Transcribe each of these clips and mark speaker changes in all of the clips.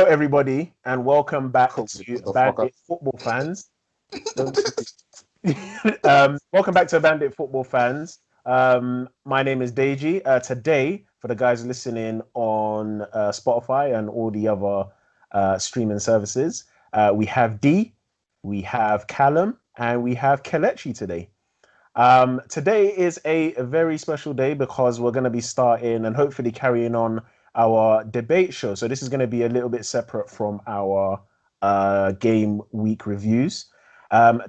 Speaker 1: everybody, and welcome back to Bandit Football Fans. Welcome back to Bandit Football Fans. My name is Deji. Today, for the guys listening on Spotify and all the other streaming services, we have D, we have Callum, and we have Kelechi today. Today is a very special day because we're going to be starting and hopefully carrying on our debate show. So this is going to be a little bit separate from our game week reviews.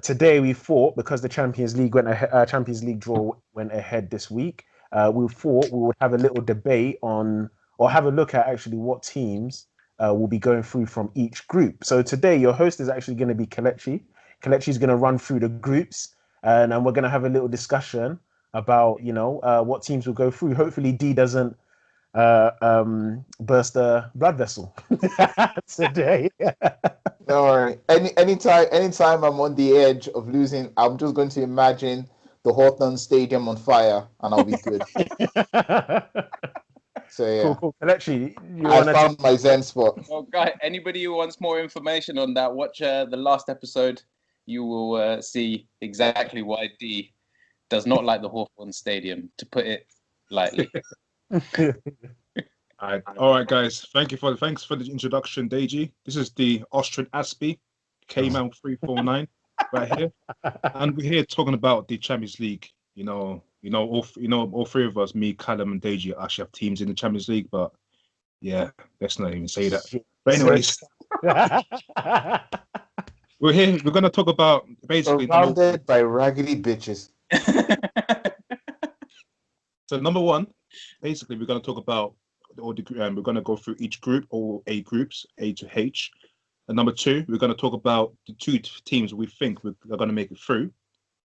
Speaker 1: Today we thought, because the Champions League Champions League draw went ahead this week, we thought we would have a little debate on, or have a look at actually what teams will be going through from each group. So today your host is actually going to be Kelechi. Kelechi is going to run through the groups, and we're going to have a little discussion about, what teams will go through. Hopefully D doesn't burst a blood vessel today.
Speaker 2: Don't worry. Anytime I'm on the edge of losing, I'm just going to imagine the Hawthorne Stadium on fire, and I'll be good. So yeah,
Speaker 1: cool. Actually,
Speaker 2: I found my Zen spot.
Speaker 3: Well, guys, anybody who wants more information on that, watch the last episode. You will see exactly why D does not like the Hawthorne Stadium, to put it lightly.
Speaker 4: All right, guys. Thanks for the introduction, Deji. This is the Austrian Aspie, K-Man 349 right here, and we're here talking about the Champions League. All three of us, me, Callum, and Deji, actually have teams in the Champions League, but yeah, let's not even say that. But anyways, we're here. We're going to talk about basically
Speaker 2: surrounded by raggedy bitches.
Speaker 4: So number one, basically, we're going to talk about all the. We're going to go through each group, all 8 groups, A to H. And number 2, we're going to talk about the 2 teams we think are going to make it through.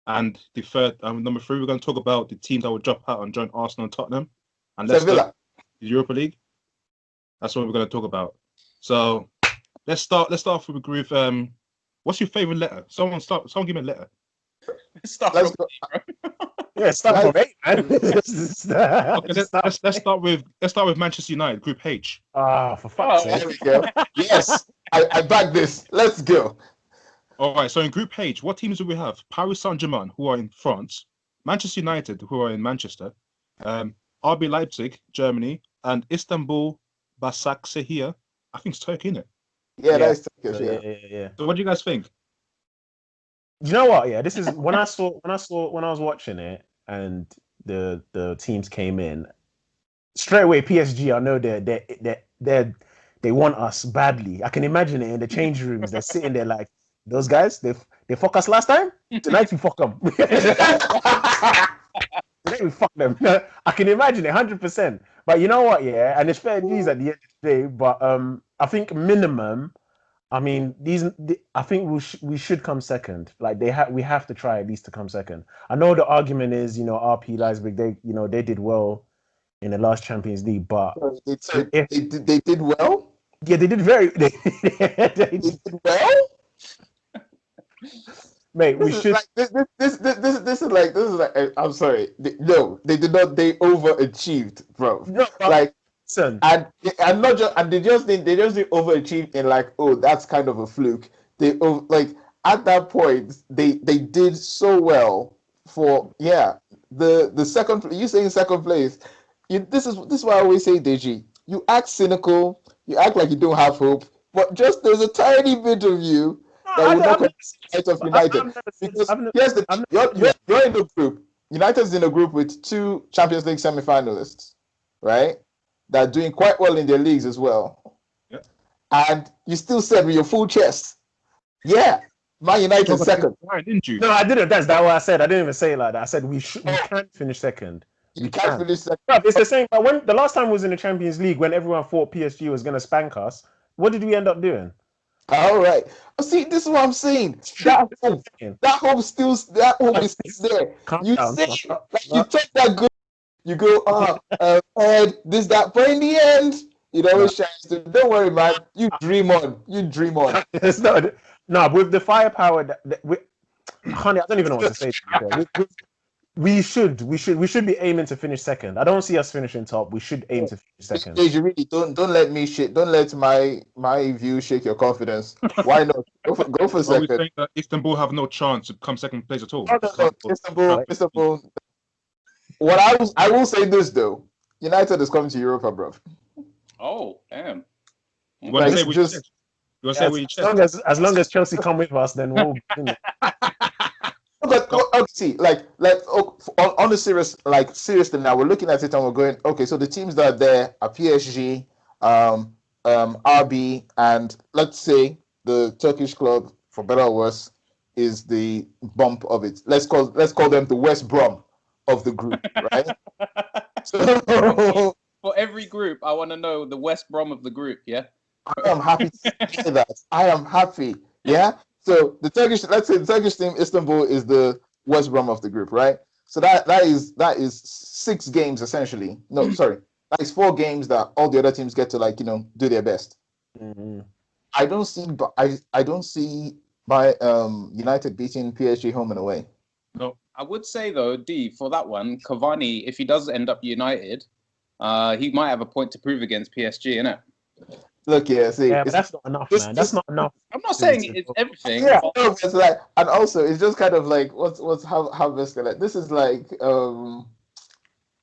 Speaker 4: And the third, number 3, we're going to talk about the teams that will drop out and join Arsenal and Tottenham and Leicester, the Europa League. That's what we're going to talk about. So let's start with the group. What's your favorite letter? Someone give me a letter.
Speaker 3: Let's start from
Speaker 1: Yeah, start from 8, man.
Speaker 4: Let's start with Manchester United, Group H.
Speaker 1: For fuck's sake.
Speaker 2: There we go. Yes, I back this. Let's go.
Speaker 4: All right, so in Group H, what teams do we have? Paris Saint-Germain, who are in France, Manchester United, who are in Manchester, RB Leipzig, Germany, and Istanbul Başakşehir. I think it's Turkey, isn't it?
Speaker 2: Yeah, that's Turkish.
Speaker 1: Yeah.
Speaker 4: So what do you guys think?
Speaker 1: You know what? Yeah, this is when I was watching it and the teams came in straight away. PSG, I know they want us badly. I can imagine it in the change rooms. They're sitting there like, those guys, they fuck us last time. Tonight we fuck them. Tonight we fuck them. I can imagine it 100%. But you know what? Yeah, and it's fair news at the end of the day. But I think minimum. I mean, I think we should come second. Like we have to try at least to come second. I know the argument is, RP Leipzig, they did well in the last Champions League, but
Speaker 2: they did well.
Speaker 1: Yeah, they did very. They
Speaker 2: did well.
Speaker 1: Mate, we should.
Speaker 2: This is like. I'm sorry. No, they did not. They overachieved, bro.
Speaker 1: No,
Speaker 2: like.
Speaker 1: Son.
Speaker 2: And not just, and they just didn't overachieve in like, oh, that's kind of a fluke. They like at that point they did so well for the second. You saying second place? This is why I always say, Deji, you act cynical, you act like you don't have hope, but just there's a tiny bit of you that will not come out of United. Because you're in the group. United's in a group with 2 Champions League semi-finalists, right? That are doing quite well in their leagues as well.
Speaker 4: Yeah.
Speaker 2: And you still said with your full chest, yeah, Man United second.
Speaker 4: Didn't you?
Speaker 1: No, I didn't. That's what I said. I didn't even say it like that. I said we can't finish second.
Speaker 2: You can't finish second.
Speaker 1: No, it's the same. But when the last time we was in the Champions League, when everyone thought PSG was going to spank us, what did we end up doing?
Speaker 2: All right. See, this is what I'm saying. That hope is still there. You say, you take that good. You go, Ed, this, that. But in the end, it always shines. Don't worry, man. You dream on.
Speaker 1: It's not. No, with the firepower, honey, I don't even know what to say. We should be aiming to finish second. I don't see us finishing top. We should aim to finish second.
Speaker 2: You really don't let me shit. Don't let my view shake your confidence. Why not? Go for
Speaker 4: Are we
Speaker 2: second.
Speaker 4: saying that Istanbul have no chance to come second place at all?
Speaker 2: No. Istanbul. What I will say this though, United is coming to Europa, bro.
Speaker 3: Oh, damn.
Speaker 4: You want to say
Speaker 2: Like,
Speaker 4: we
Speaker 2: just-
Speaker 4: just? You want to say we
Speaker 1: As long as Chelsea come with us, then we'll.
Speaker 2: But see, on the seriously now, we're looking at it and we're going, okay, so the teams that are there are PSG, RB, and let's say the Turkish club, for better or worse, is the bump of it. Let's call them the West Brom of the group, right? So
Speaker 3: For every group, I want to know the West Brom of the group, yeah?
Speaker 2: I am happy to say that. I am happy. Yeah. So let's say the Turkish team, Istanbul, is the West Brom of the group, right? So that is 6 games essentially. No, sorry, that is 4 games that all the other teams get to do their best.
Speaker 1: Mm-hmm.
Speaker 2: I don't see by United beating PSG home and away.
Speaker 4: No.
Speaker 3: I would say though, D, for that one, Cavani, if he does end up United, he might have a point to prove against PSG, innit?
Speaker 2: Look, see,
Speaker 1: Yeah, but that's not enough, man. That's not enough.
Speaker 3: I'm not saying it's everything.
Speaker 2: Yeah,
Speaker 3: but-
Speaker 2: no, but it's like, and also it's just kind of like how basically like this is like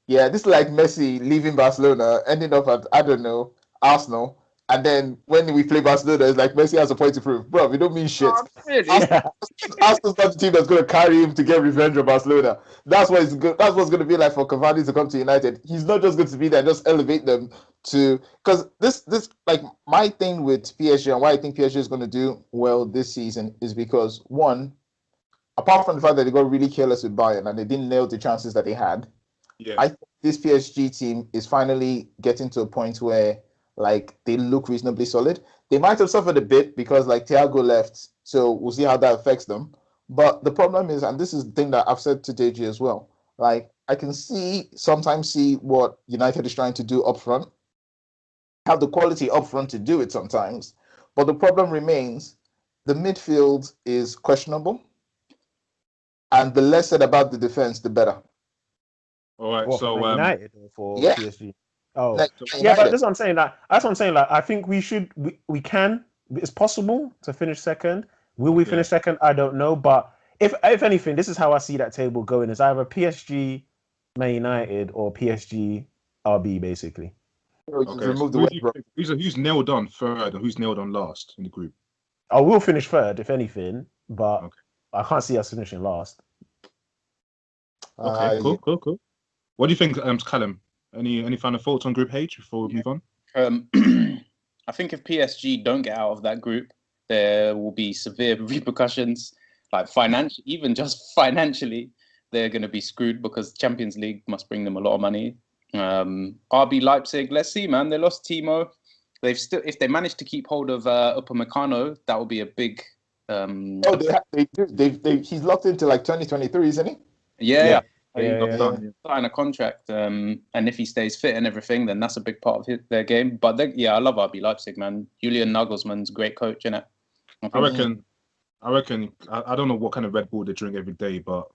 Speaker 2: this is like Messi leaving Barcelona, ending up at I don't know Arsenal, and then when we play Barcelona, it's like Messi has a point to prove, bro. We don't mean shit.
Speaker 3: Really?
Speaker 2: Arsenal's not the team that's going to carry him to get revenge on Barcelona. That's what it's good. That's what's going to be like for Cavani to come to United. He's not just going to be there, just elevate them to because this like my thing with PSG and why I think PSG is going to do well this season is because one, apart from the fact that they got really careless with Bayern and they didn't nail the chances that they had,
Speaker 4: Yeah.
Speaker 2: I think this PSG team is finally getting to a point where like they look reasonably solid. They might have suffered a bit because like Thiago left, so we'll see how that affects them. But the problem is, and this is the thing that I've said to Deji as well, like I can sometimes see what United is trying to do up front, have the quality up front to do it sometimes. But the problem remains, the midfield is questionable. And the less said about the defense, the better.
Speaker 4: All right.
Speaker 1: What,
Speaker 4: So
Speaker 1: for United or for
Speaker 2: yeah.
Speaker 1: PSG? Oh,
Speaker 2: Like,
Speaker 1: yeah, but
Speaker 2: United.
Speaker 1: that's what I'm saying. Like, that's what I'm saying. Like, I think we can. It's possible to finish second. Will we finish second? I don't know. But if anything, this is how I see that table going: is either PSG, Man United, or PSG, RB, basically.
Speaker 4: okay.
Speaker 2: Remove
Speaker 4: So
Speaker 2: the West
Speaker 4: who's nailed on third and who's nailed on last in the group?
Speaker 1: I will finish third, if anything, but
Speaker 4: Okay.
Speaker 1: I can't see us finishing last.
Speaker 4: Okay. Cool. What do you think, Callum? Any final thoughts on Group H before we move on?
Speaker 3: I think if PSG don't get out of that group, there will be severe repercussions, like even just financially, they're going to be screwed because Champions League must bring them a lot of money. RB Leipzig, let's see, man. They lost Timo. If they manage to keep hold of Upamecano, that will be a big.
Speaker 2: they do. He's locked into like 2023, isn't he?
Speaker 3: Yeah.
Speaker 1: Yeah.
Speaker 3: Sign a contract, and if he stays fit and everything, then that's a big part of their game. But I love RB Leipzig, man. Julian Nagelsmann's a great coach, innit?
Speaker 4: I reckon. I don't know what kind of Red Bull they drink every day, but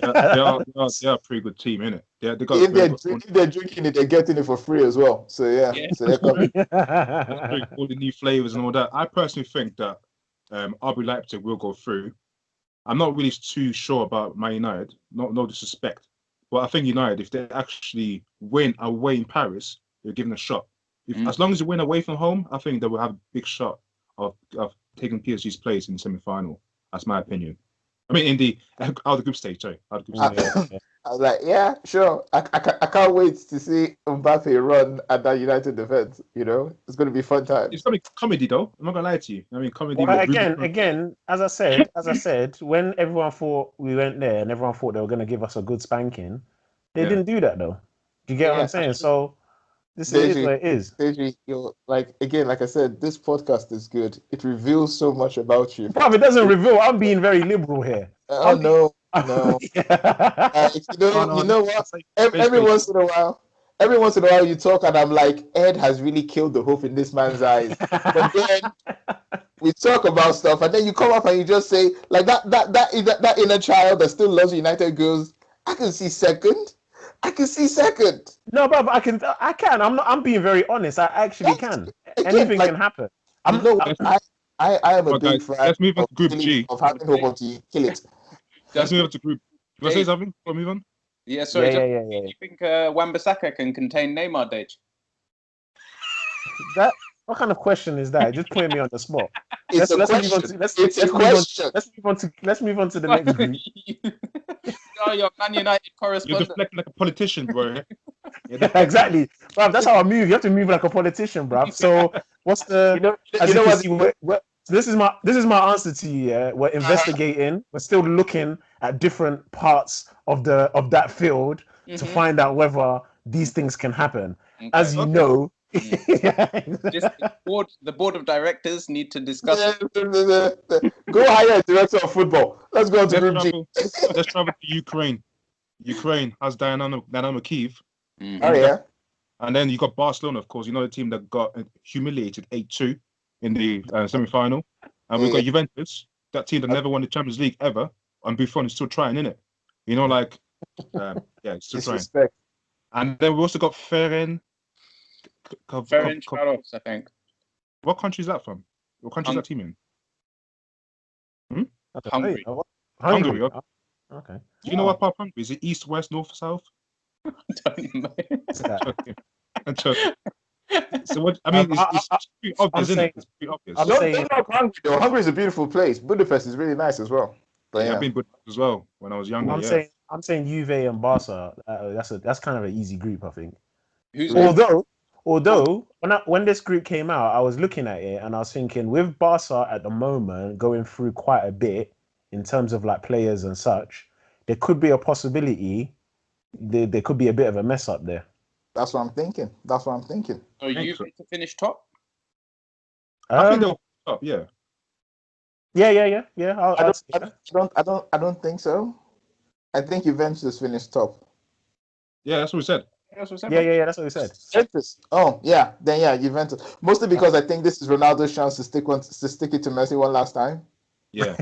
Speaker 4: they are a pretty good team, innit? They got.
Speaker 2: If they're drinking it, they're getting it for free as well. So yeah. So they're coming.
Speaker 4: all the new flavors and all that. I personally think that RB Leipzig will go through. I'm not really too sure about Man United. No disrespect, but I think United, if they actually win away in Paris, they're given a shot. As long as they win away from home, I think they will have a big shot of taking PSG's place in the semi-final. That's my opinion. I mean, in the out of the group stage, sorry. Out of the group stage.
Speaker 2: I was like, yeah, sure. I can't wait to see Mbappe run at that United defense. You know, it's going to be fun time.
Speaker 4: It's going to be comedy, though. I'm not going to lie to you. I mean, comedy.
Speaker 1: Well, again, as I said, when everyone thought we went there and everyone thought they were going to give us a good spanking, they didn't do that, though. Do you get what I'm saying? So this is what it is.
Speaker 2: Deji, you're like I said, this podcast is good. It reveals so much about you.
Speaker 1: Bruv, it doesn't reveal. I'm being very liberal here.
Speaker 2: Oh no. You know what? Every once in a while, you talk, and I'm like, Ed has really killed the hope in this man's eyes. But then we talk about stuff, and then you come up and you just say, like that inner child that still loves United goes, I can see second. I can see second.
Speaker 1: No, but I can. I'm being very honest. I actually
Speaker 2: Yes.
Speaker 1: can.
Speaker 2: Again,
Speaker 1: Anything
Speaker 2: like,
Speaker 1: can happen.
Speaker 2: you know what? I am a
Speaker 4: Well, guys,
Speaker 2: big fan
Speaker 4: let's move on
Speaker 2: of
Speaker 4: to Group
Speaker 2: killing,
Speaker 4: G.
Speaker 2: of having hope until you kill it.
Speaker 4: Let's move on to Group. You want to say
Speaker 3: Dave.
Speaker 4: something? Before we move on?
Speaker 3: Yeah, sorry.
Speaker 1: Yeah.
Speaker 3: Do you think Wan-Bissaka can contain Neymar, Dage?
Speaker 1: That what kind of question is that? Just putting me on the spot.
Speaker 2: It's a
Speaker 1: Let's move on
Speaker 2: question.
Speaker 1: to let's
Speaker 2: It's a
Speaker 1: move on.
Speaker 2: question.
Speaker 1: Let's move on to the next group.
Speaker 3: Oh, you're Man United
Speaker 4: You're
Speaker 3: correspondent.
Speaker 4: deflecting like a politician, bro.
Speaker 1: Exactly, bruv. That's how I move. You have to move like a politician, bruv. So what's the?
Speaker 2: You know what?
Speaker 1: See, so this is my answer to you. Yeah, we're investigating. We're still looking at different parts of that field to find out whether these things can happen.
Speaker 3: Okay.
Speaker 1: As you know,
Speaker 3: Just the board of directors need to discuss.
Speaker 2: Go hire a director of football. Let's go to Group G.
Speaker 4: Let's travel to Ukraine. Ukraine has Dynamo Kyiv.
Speaker 2: Oh yeah.
Speaker 4: And then you got Barcelona, of course. You know the team that got humiliated 8-2 in the semi-final. And we've got Juventus, that team that never won the Champions League ever. And Buffon is still trying, innit? You know, like, it's still trying.
Speaker 2: Disrespect.
Speaker 4: And then we also got Ferencvaros,
Speaker 3: I think.
Speaker 4: What country is that from? What country is that team in?
Speaker 3: Hungary.
Speaker 1: Hungary. Okay.
Speaker 4: Do you know what part of Hungary? Is it east, west, north, south? So what? I mean, it's pretty obvious, isn't it? It's pretty obvious.
Speaker 1: I'm
Speaker 2: Don't knock Hungary though. Hungary is a beautiful place. Budapest is really nice as well. But
Speaker 4: I've been Budapest as well when I was younger.
Speaker 1: I'm saying Juve and Barca. That's kind of an easy group, I think.
Speaker 3: Who's
Speaker 1: Although when this group came out, I was looking at it and I was thinking, with Barca at the moment going through quite a bit in terms of like players and such, there could be a possibility. There could be a bit of a mess up there.
Speaker 2: That's what I'm thinking.
Speaker 3: So you to finish top?
Speaker 4: I think they'll up, yeah.
Speaker 1: Yeah.
Speaker 2: I don't think so. I think Juventus finished top.
Speaker 4: Yeah, that's what we said.
Speaker 1: Yeah, that's what we said.
Speaker 2: Juventus. Oh, yeah. Then yeah, Juventus. Mostly because I think this is Ronaldo's chance to stick it to Messi one last time.
Speaker 4: Yeah.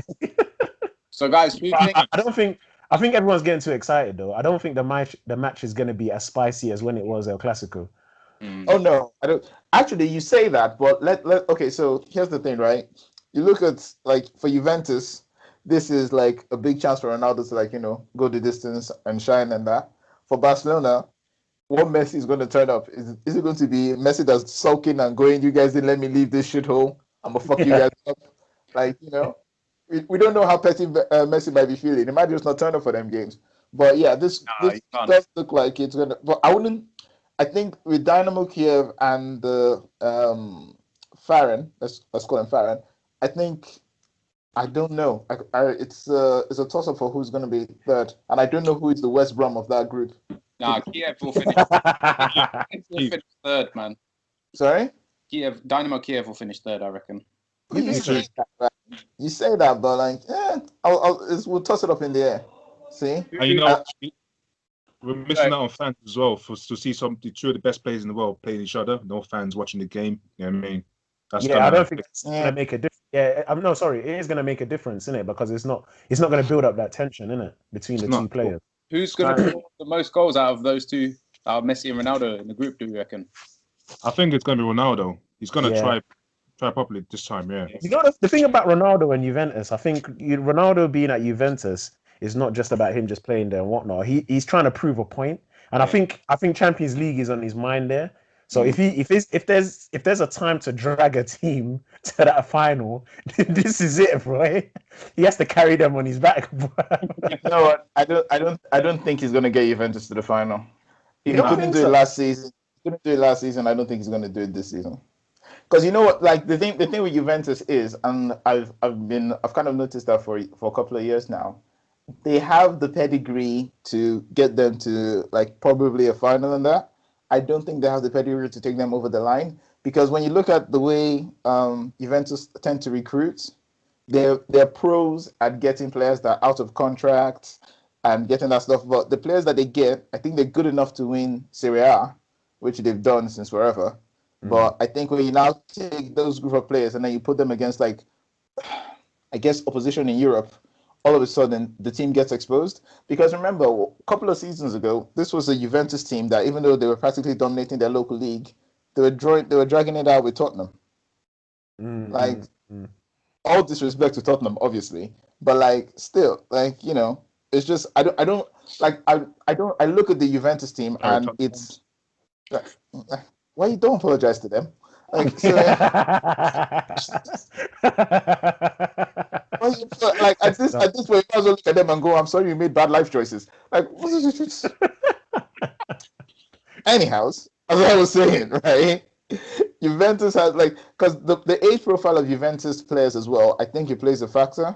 Speaker 3: So guys,
Speaker 1: I think everyone's getting too excited though. I don't think the match is going to be as spicy as when it was El Clasico.
Speaker 2: Oh no, I don't. Actually, you say that, but okay. So here's the thing, right? You look at like for Juventus, this is like a big chance for Ronaldo to go the distance and shine and that. For Barcelona, what Messi is going to turn up? Is it going to be Messi that's sulking and going, "You guys didn't let me leave this shithole. I'm gonna fuck you guys up." Like we don't know how petty Messi might be feeling. He might just not turn up for them games. But yeah, this does look like it's gonna. But I wouldn't. I think with Dynamo Kiev and the Farren, let's call him Farren. I don't know. It's a toss up for who's going to be third, and I don't know who is the West Brom of that group.
Speaker 3: Nah, Kiev will finish. Third, man.
Speaker 2: Sorry.
Speaker 3: Dynamo Kiev will finish third, I reckon.
Speaker 2: You say that, but like, we'll toss it up in the air. See,
Speaker 4: and we're missing out on fans as well to see two of the best players in the world playing each other. No fans watching the game. You know what I mean?
Speaker 1: I don't think it's going to make a difference. Yeah, I'm no sorry. It is going to make a difference, innit? Because it's not going to build up that tension, innit, between the two players.
Speaker 3: Who's going to score the most goals out of those two, Messi and Ronaldo in the group? Do you reckon?
Speaker 4: I think it's going to be Ronaldo. He's going to try properly this time. Yeah.
Speaker 1: You know the thing about Ronaldo and Juventus. I think Ronaldo being at Juventus is not just about him just playing there and whatnot. He's trying to prove a point, and I think Champions League is on his mind there. So if there's a time to drag a team to that final, this is it, bro. He has to carry them on his back. Bro.
Speaker 2: You know what? I don't think he's gonna get Juventus to the final. He couldn't do it last season. I don't think he's gonna do it this season. Because you know what? Like the thing with Juventus is, and I've kind of noticed that for a couple of years now, they have the pedigree to get them to like probably a final and that. I don't think they have the pedigree to take them over the line, because when you look at the way Juventus tend to recruit, they're pros at getting players that are out of contract and getting that stuff. But the players that they get, I think they're good enough to win Serie A, which they've done since forever. But I think when you now take those group of players and then you put them against, like, I guess, opposition in Europe, all of a sudden the team gets exposed. Because remember, a couple of seasons ago, this was a Juventus team that even though they were practically dominating their local league, they were dragging it out with Tottenham. Like, all disrespect to Tottenham, obviously, but like still, like, you know, it's just I don't like I look at the Juventus team and it's why you don't apologize to them? Like, so, like at this point, you might as well look at them and go, "I'm sorry, you made bad life choices." Like, anyhow, as I was saying, right? Juventus has like because the age profile of Juventus players as well. I think it plays a factor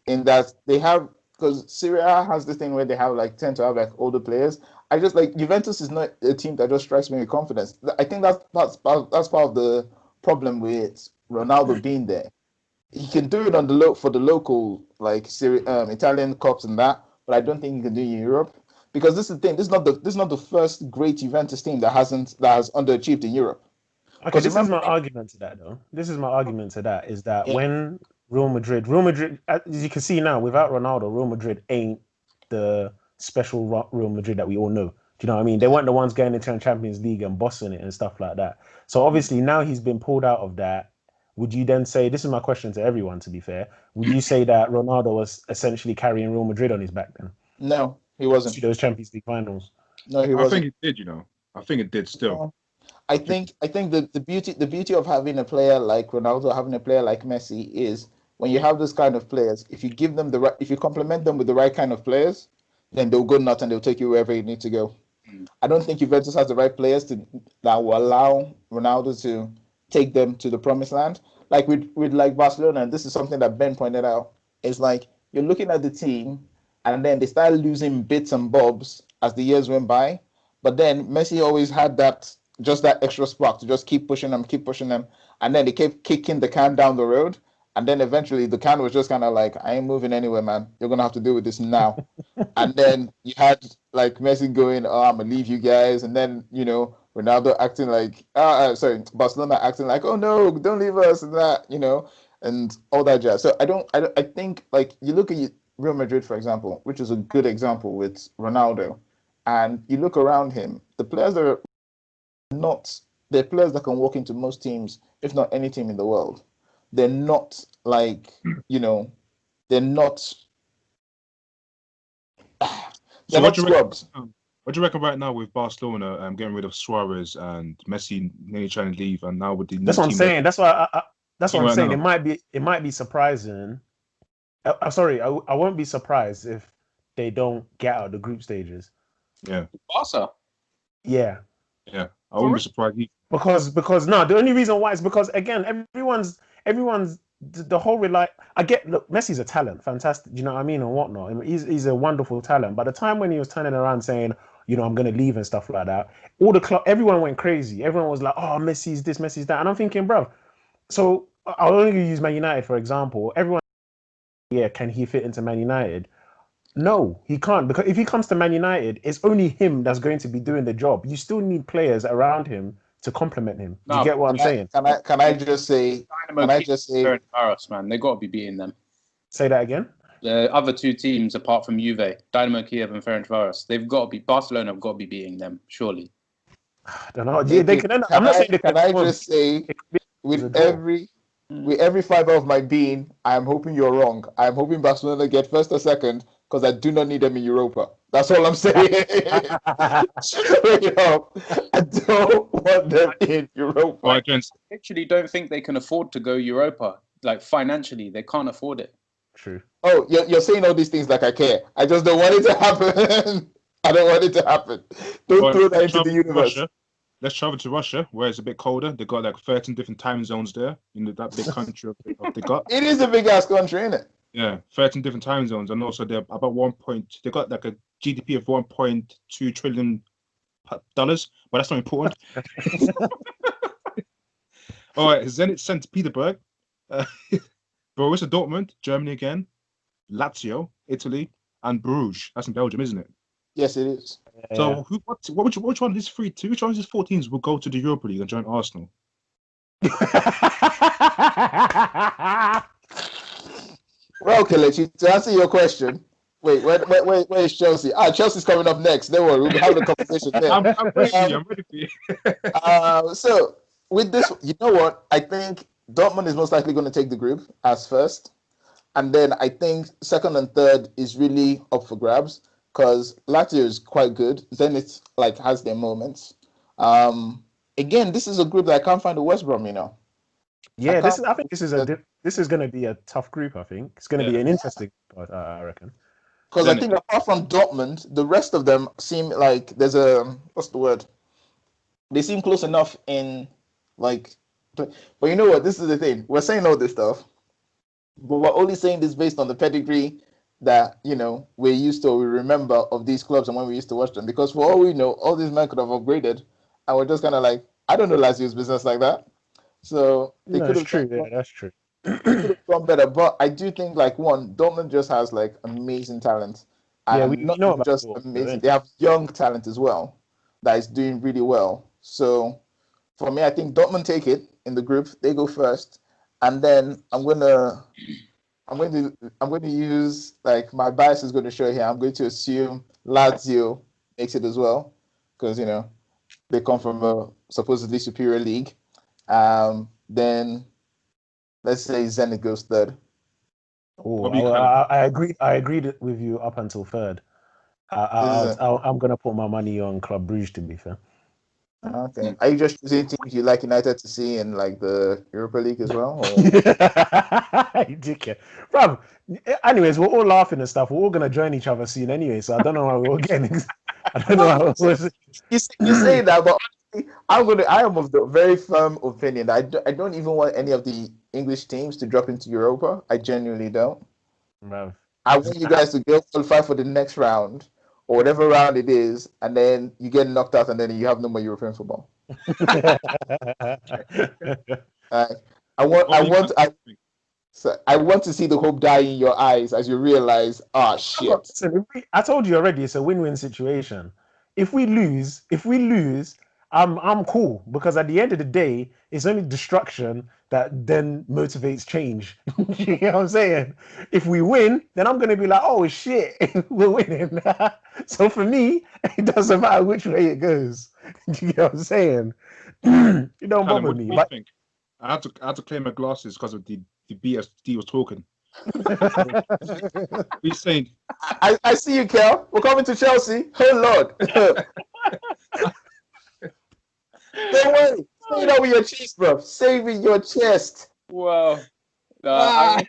Speaker 2: in that they have because Serie A has this thing where they have like tend to have like older players. I just like Juventus is not a team that just strikes me with confidence. I think that's part of the problem with Ronaldo being there. He can do it on the for the local like Italian cups and that, but I don't think he can do it in Europe because this is the thing. This is not the first great Juventus team that has underachieved in Europe.
Speaker 1: Okay, this is my argument to that, though. This is my argument to that is that when Real Madrid, as you can see now, without Ronaldo, Real Madrid ain't the special Real Madrid that we all know. Do you know what I mean? They weren't the ones going into the Champions League and bossing it and stuff like that. So obviously now he's been pulled out of that. Would you then say, this is my question to everyone, to be fair, would you say that Ronaldo was essentially carrying Real Madrid on his back then?
Speaker 2: No, he wasn't.
Speaker 1: To those Champions League finals?
Speaker 2: No, he wasn't.
Speaker 4: I think it did, you know. I think it did still.
Speaker 2: I think the beauty of having a player like Ronaldo, having a player like Messi is when you have this kind of players, if you give them if you complement them with the right kind of players, then they'll go nuts and they'll take you wherever you need to go. I don't think Juventus has the right players that will allow Ronaldo to take them to the promised land. Like with like Barcelona, and this is something that Ben pointed out, is like you're looking at the team and then they start losing bits and bobs as the years went by. But then Messi always had that extra spark to just keep pushing them. And then they kept kicking the can down the road. And then eventually the can was just kind of like, I ain't moving anywhere, man. You're going to have to deal with this now. And then you had like Messi going, oh, I'm going to leave you guys. And then, you know, Ronaldo acting like, Barcelona acting like, oh no, don't leave us and that, you know, and all that jazz. So I think like you look at Real Madrid, for example, which is a good example with Ronaldo. And you look around him, the players that are they're players that can walk into most teams, if not any team in the world. They're not like, you know, they're not.
Speaker 4: So what do you reckon right now with Barcelona getting rid of Suarez and Messi nearly trying to leave, and now with the
Speaker 1: that's what I'm saying. That's why that's what I'm saying. It might be surprising. I won't be surprised if they don't get out of the group stages.
Speaker 3: Yeah, Barca.
Speaker 1: Yeah.
Speaker 4: I wouldn't be surprised either.
Speaker 1: Because no, the only reason why is because again, everyone's the whole look, Messi's a talent, fantastic, you know what I mean, and whatnot. I mean, he's a wonderful talent. By the time when he was turning around saying, you know, I'm gonna leave and stuff like that, everyone went crazy. Everyone was like, oh, Messi's this, Messi's that, and I'm thinking, bro. So I'll only use Man United for example. Everyone, can he fit into Man United? No, he can't, because if he comes to Man United, it's only him that's going to be doing the job. You still need players around him to complement him. Do you get what I'm saying?
Speaker 2: Can I just say?
Speaker 3: Ferencváros, man, they got to be beating them.
Speaker 1: Say that again.
Speaker 3: The other two teams, apart from Juve, Dynamo Kiev and Ferencváros, they've got to be. Barcelona have got to be beating them, surely.
Speaker 1: I don't know. They can. I'm not saying they can.
Speaker 2: Can I just say, with every fiber of my being, I am hoping you're wrong. I am hoping Barcelona get first or second, because I do not need them in Europa. That's all I'm saying. Straight up, I don't want them in Europa.
Speaker 3: I actually don't think they can afford to go Europa. Like financially, they can't afford it.
Speaker 1: True.
Speaker 2: Oh, you're saying all these things like I care. I just don't want it to happen. I don't want it to happen. Don't throw that into the universe.
Speaker 4: Let's travel to Russia, where it's a bit colder. They got like 13 different time zones there in that big country they got.
Speaker 2: It is a big ass country, isn't it?
Speaker 4: Yeah, 13 different time zones, and also they're about they got like a GDP of $1.2 trillion, but that's not important. All right, Zenit St. Petersburg, Borussia Dortmund, Germany again, Lazio, Italy, and Bruges. That's in Belgium, isn't it?
Speaker 2: Yes, it is.
Speaker 4: So, which one of these which one of these 4 teams will go to the Europa League and join Arsenal?
Speaker 2: Well, Okay, Lechi, to answer your question, wait, where is Chelsea? Chelsea's coming up next. Don't worry, we'll have the conversation there.
Speaker 4: I'm ready for you. I'm ready for you.
Speaker 2: So with this, you know what? I think Dortmund is most likely going to take the group as first, and then I think second and third is really up for grabs because Lazio is quite good. Zenit like has their moments. Again, this is a group that I can't find a West Brom.
Speaker 1: Yeah, I think this is going to be a tough group. I think it's going to be an interesting. I reckon.
Speaker 2: Because I think apart from Dortmund, the rest of them seem like there's a what's the word? They seem close enough in like, but you know what? This is the thing. We're saying all this stuff, but we're only saying this based on the pedigree that we're used to, or we remember of these clubs and when we used to watch them. Because for all we know, all these men could have upgraded, and we're just kind of like, I don't know Lazio's business like that. So they could have.
Speaker 1: True. Yeah, that's true.
Speaker 2: Could have gone better, but I do think Dortmund just has like amazing talent.
Speaker 1: Yeah,
Speaker 2: and
Speaker 1: we
Speaker 2: not
Speaker 1: know about
Speaker 2: just
Speaker 1: Dortmund,
Speaker 2: amazing.
Speaker 1: right?
Speaker 2: They have young talent as well that is doing really well. So for me, I think Dortmund take it in the group. They go first, and then I'm going to use like my bias is going to show here. I'm going to assume Lazio makes it as well because they come from a supposedly superior league. Then let's say Zenit goes third.
Speaker 1: Oh, I agree. I agreed with you up until third. I'm gonna put my money on Club Brugge. To be fair.
Speaker 2: Okay. Are you just choosing teams you like United to see in like the Europa League as well?
Speaker 1: You dickhead, bro. Anyways, we're all laughing and stuff. We're all gonna join each other soon anyway. So I don't know how we're all getting. I don't know how.
Speaker 2: You say that, but honestly, I am of the very firm opinion that I don't even want any of the English teams to drop into Europa. I genuinely don't.
Speaker 1: Bro.
Speaker 2: I want you guys to go qualify for the next round or whatever round it is, and then you get knocked out, and then you have no more European football. I want to see the hope die in your eyes as you realize, shit.
Speaker 1: Listen, I told you already, it's a win-win situation. If we lose, I'm cool because at the end of the day, it's only destruction that then motivates change. You know what I'm saying? If we win, then I'm gonna be like, oh shit, we're winning. So for me, it doesn't matter which way it goes. You know what I'm saying? It don't bother me.
Speaker 4: What do you think? I had to clear my glasses because of the BSD was talking. He's saying,
Speaker 2: I see you, Kel. We're coming to Chelsea. Oh Lord. Don't worry. Say it with your chest, bro. Save in your chest.
Speaker 3: Wow. I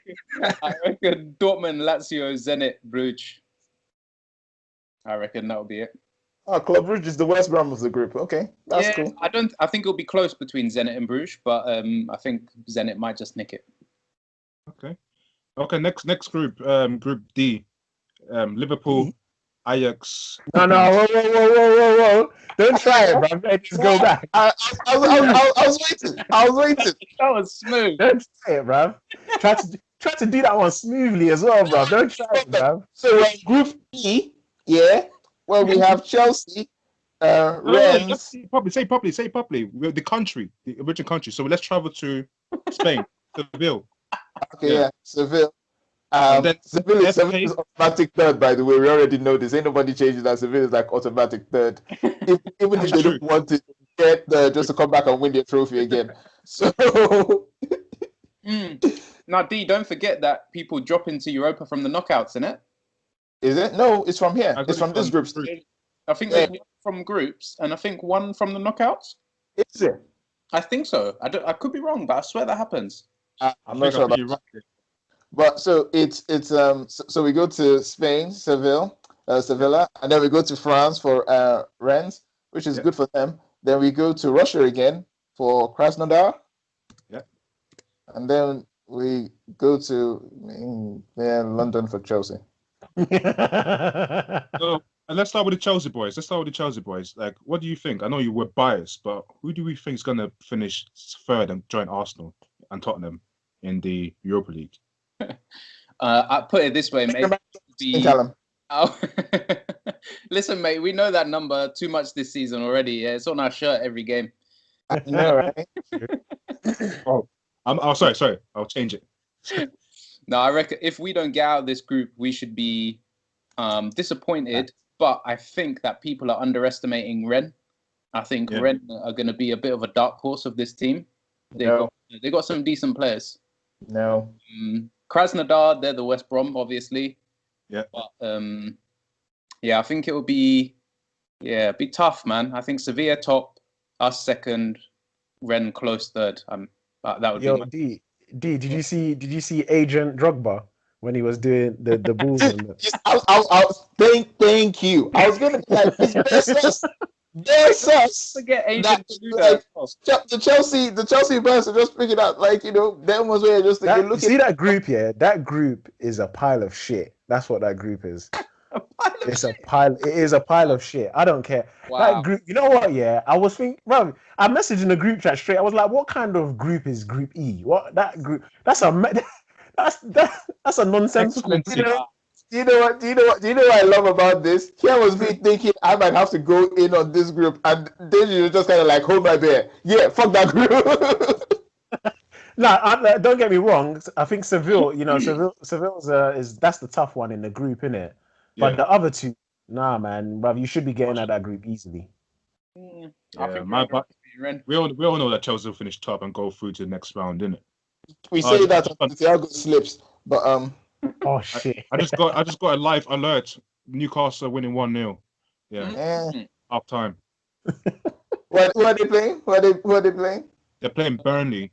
Speaker 3: reckon Dortmund, Lazio, Zenit, Bruges. I reckon that'll be it.
Speaker 2: Club Brugge is the West Brom of the group. Okay, that's cool.
Speaker 3: I think it'll be close between Zenit and Bruges, but I think Zenit might just nick it.
Speaker 4: Okay. Next group, Group D, Liverpool, Ajax.
Speaker 1: No, whoa! Don't try it, bro. Let's just go back.
Speaker 2: I was waiting.
Speaker 3: That was smooth.
Speaker 1: Don't try it, bro. Try to do that one smoothly as well, bro. Don't try it, bro.
Speaker 2: So Group E, yeah. Well, we have Chelsea, Rennes.
Speaker 4: Say properly. We're the country, the original country. So let's travel to Spain, Seville.
Speaker 2: Okay, yeah. Seville. Seville is automatic third, by the way. We already know this. Ain't nobody changing that. Seville is like automatic third. Even if they don't want to get just to come back and win their trophy again. So.
Speaker 3: Now, D, don't forget that people drop into Europa from the knockouts, innit?
Speaker 2: Is it? No, it's from here. It's from this group.
Speaker 3: I think there's one from groups, and I think one from the knockouts.
Speaker 2: Is it?
Speaker 3: I think so. I could be wrong, but I swear that happens.
Speaker 2: I'm not sure about that. But so so we go to Spain, Sevilla, and then we go to France for Rennes, which is good for them. Then we go to Russia again for Krasnodar.
Speaker 4: Yeah.
Speaker 2: And then we go to London for Chelsea.
Speaker 4: So let's start with the Chelsea boys. Like, what do you think? I know you were biased, but who do we think is going to finish third and join Arsenal and Tottenham in the Europa League?
Speaker 3: I put it this way, mate. Listen, mate, we know that number too much this season already. Yeah, it's on our shirt every game.
Speaker 2: You know, right?
Speaker 4: I'm sorry. I'll change it.
Speaker 3: No, I reckon if we don't get out of this group, we should be disappointed. But I think that people are underestimating Rennes. I think Rennes are going to be a bit of a dark horse of this team. They got some decent players.
Speaker 2: No.
Speaker 3: Krasnodar, they're the West Brom, obviously.
Speaker 4: Yeah.
Speaker 3: But I think it will be tough, man. I think Sevilla top, us second, Rennes close third. That would be.
Speaker 1: D, did you see Agent Drogba when he was doing the balls?
Speaker 2: Thank you. I was gonna be like, they're sus.
Speaker 3: Forget Agent to do that.
Speaker 2: The Chelsea person just picking up them was where just looking.
Speaker 1: See that group, yeah? That group is a pile of shit. That's what that group is. It is a pile of shit. I don't care.
Speaker 3: Wow.
Speaker 1: That group, you know what? Yeah, I was thinking, bro. I messaged in the group chat straight. I was like, "What kind of group is Group E? What that group? That's a nonsensical group."
Speaker 2: Do you know what I love about this? Here was me thinking I might have to go in on this group, and then you just kind of like hold my bear. Yeah, fuck that group.
Speaker 1: No, don't get me wrong. I think Seville, Seville's that's the tough one in the group, innit? But the other two, nah, man, bruv, you should be getting out of that group easily.
Speaker 3: I think
Speaker 4: we all know that Chelsea will finish top and go through to the next round, innit?
Speaker 2: We say that Thiago slips, but
Speaker 1: Oh shit!
Speaker 4: I just got a live alert. Newcastle winning 1-0. Yeah. Half time.
Speaker 2: What are they playing? Who are they playing?
Speaker 4: They're playing Burnley.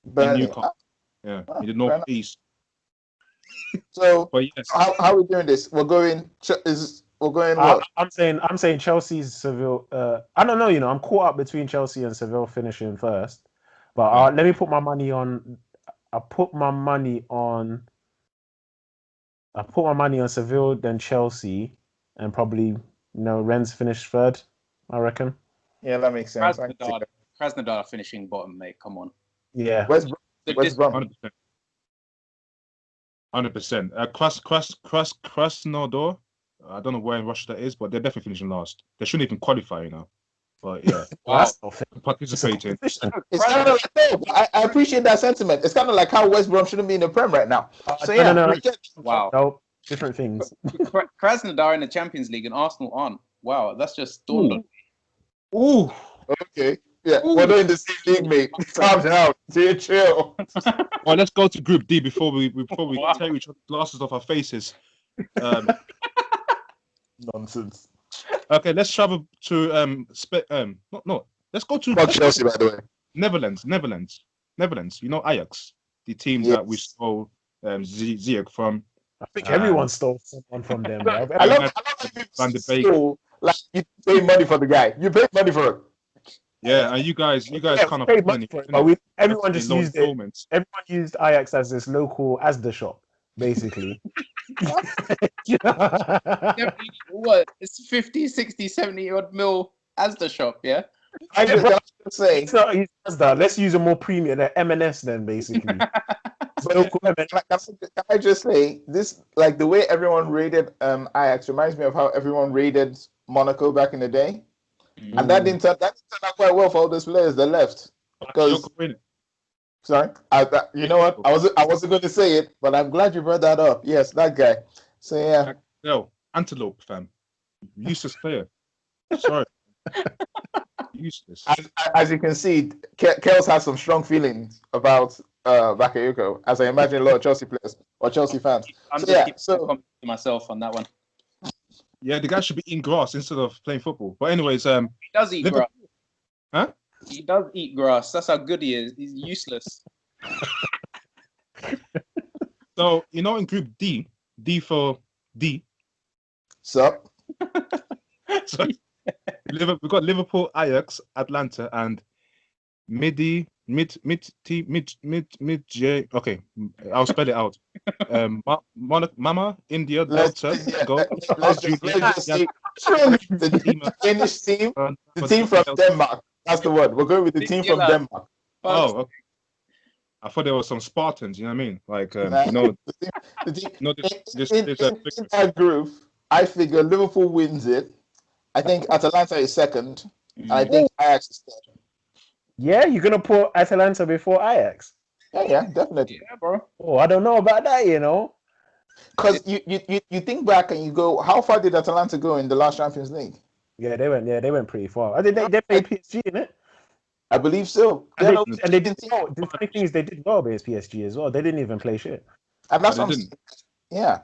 Speaker 2: Burnley.
Speaker 4: Newcastle. Yeah, in the northeast.
Speaker 2: So,
Speaker 4: but yes.
Speaker 2: how are we doing this? We're going. What?
Speaker 1: I'm saying Chelsea's Seville. I don't know. I'm caught up between Chelsea and Seville finishing first. But let me put my money on. I put my money on Seville, then Chelsea, and probably Rennes finish third. I reckon.
Speaker 2: Yeah, that makes sense.
Speaker 3: Krasnodar finishing bottom, mate. Come on.
Speaker 1: Yeah.
Speaker 2: West Brom.
Speaker 4: 100%. Krasnodar. I don't know where in Russia that is, but they're definitely finishing last. They shouldn't even qualify, But yeah, participating.
Speaker 2: It's kind of like I appreciate that sentiment. It's kind of like how West Brom shouldn't be in the Prem right now. So yeah,
Speaker 1: no.
Speaker 3: Wow.
Speaker 1: No, different things.
Speaker 3: Krasnodar in the Champions League and Arsenal aren't. Wow, that's just dawned on me.
Speaker 2: Ooh. Okay. Yeah, we're not in the same league, mate. Calm down. Chill.
Speaker 4: Well, let's go to Group D before we tear each other's glasses off our faces.
Speaker 2: Nonsense.
Speaker 4: Okay, let's travel to let's go to
Speaker 2: Chelsea, by the way.
Speaker 4: Netherlands. You know Ajax, the team that we stole Ziyech from.
Speaker 1: I think everyone stole someone from them.
Speaker 2: I love people like you pay money for the guy. You pay money for it.
Speaker 4: Yeah, and you guys kind of
Speaker 1: paid money for it, but everyone just used it. Everyone used Ajax as this local Asda shop, basically.
Speaker 3: What? It's 50, 60, 70 odd mil Asda shop, yeah?
Speaker 2: I just say
Speaker 1: it's not Asda. Let's use a more premium, M&S then, basically.
Speaker 2: Can I just say this? Like the way everyone rated Ajax reminds me of how everyone rated Monaco back in the day. And that didn't turn out quite well for all those players that left. Because sorry, you know what? I wasn't going to say it, but I'm glad you brought that up. Yes, that guy. So yeah.
Speaker 4: No, Antelope, fam. Useless player. Sorry. Useless.
Speaker 2: As you can see, Kels has some strong feelings about Bakayoko, as I imagine a lot of Chelsea players or Chelsea fans.
Speaker 3: I'm just to myself on that one.
Speaker 4: Yeah, the guy should be eating grass instead of playing football. But anyways,
Speaker 3: he does eat grass.
Speaker 4: Huh?
Speaker 3: He does eat grass. That's how good he is. He's useless.
Speaker 4: So in Group D for D.
Speaker 2: Sup?
Speaker 4: So we've got Liverpool, Ajax, Atlanta, and Mid J. Okay, I'll spell it out. Mama, India, Delta, Go.
Speaker 2: Let's just say the Danish team, the team from Denmark. That's the word. We're going with the team from Denmark.
Speaker 4: Oh, okay. I thought there were some Spartans. You know what I mean? Like,
Speaker 2: in that group, I figure Liverpool wins it. I think Atalanta is second. I think Ajax is third.
Speaker 1: Yeah, you're gonna put Atalanta before Ajax.
Speaker 2: Yeah, definitely.
Speaker 3: Yeah, bro.
Speaker 1: Oh, I don't know about that, you know.
Speaker 2: Because you think back and you go, how far did Atalanta go in the last Champions League?
Speaker 1: Yeah, they went pretty far. I think they
Speaker 2: I,
Speaker 1: played PSG in it,
Speaker 2: I believe so.
Speaker 1: and
Speaker 2: They're
Speaker 1: they
Speaker 2: not
Speaker 1: and they did
Speaker 2: second team.
Speaker 1: well. The funny thing is they did well against PSG as well. They didn't even play shit.
Speaker 2: And
Speaker 4: But
Speaker 2: that's
Speaker 4: they
Speaker 2: what I'm
Speaker 4: didn't.
Speaker 2: saying. Yeah,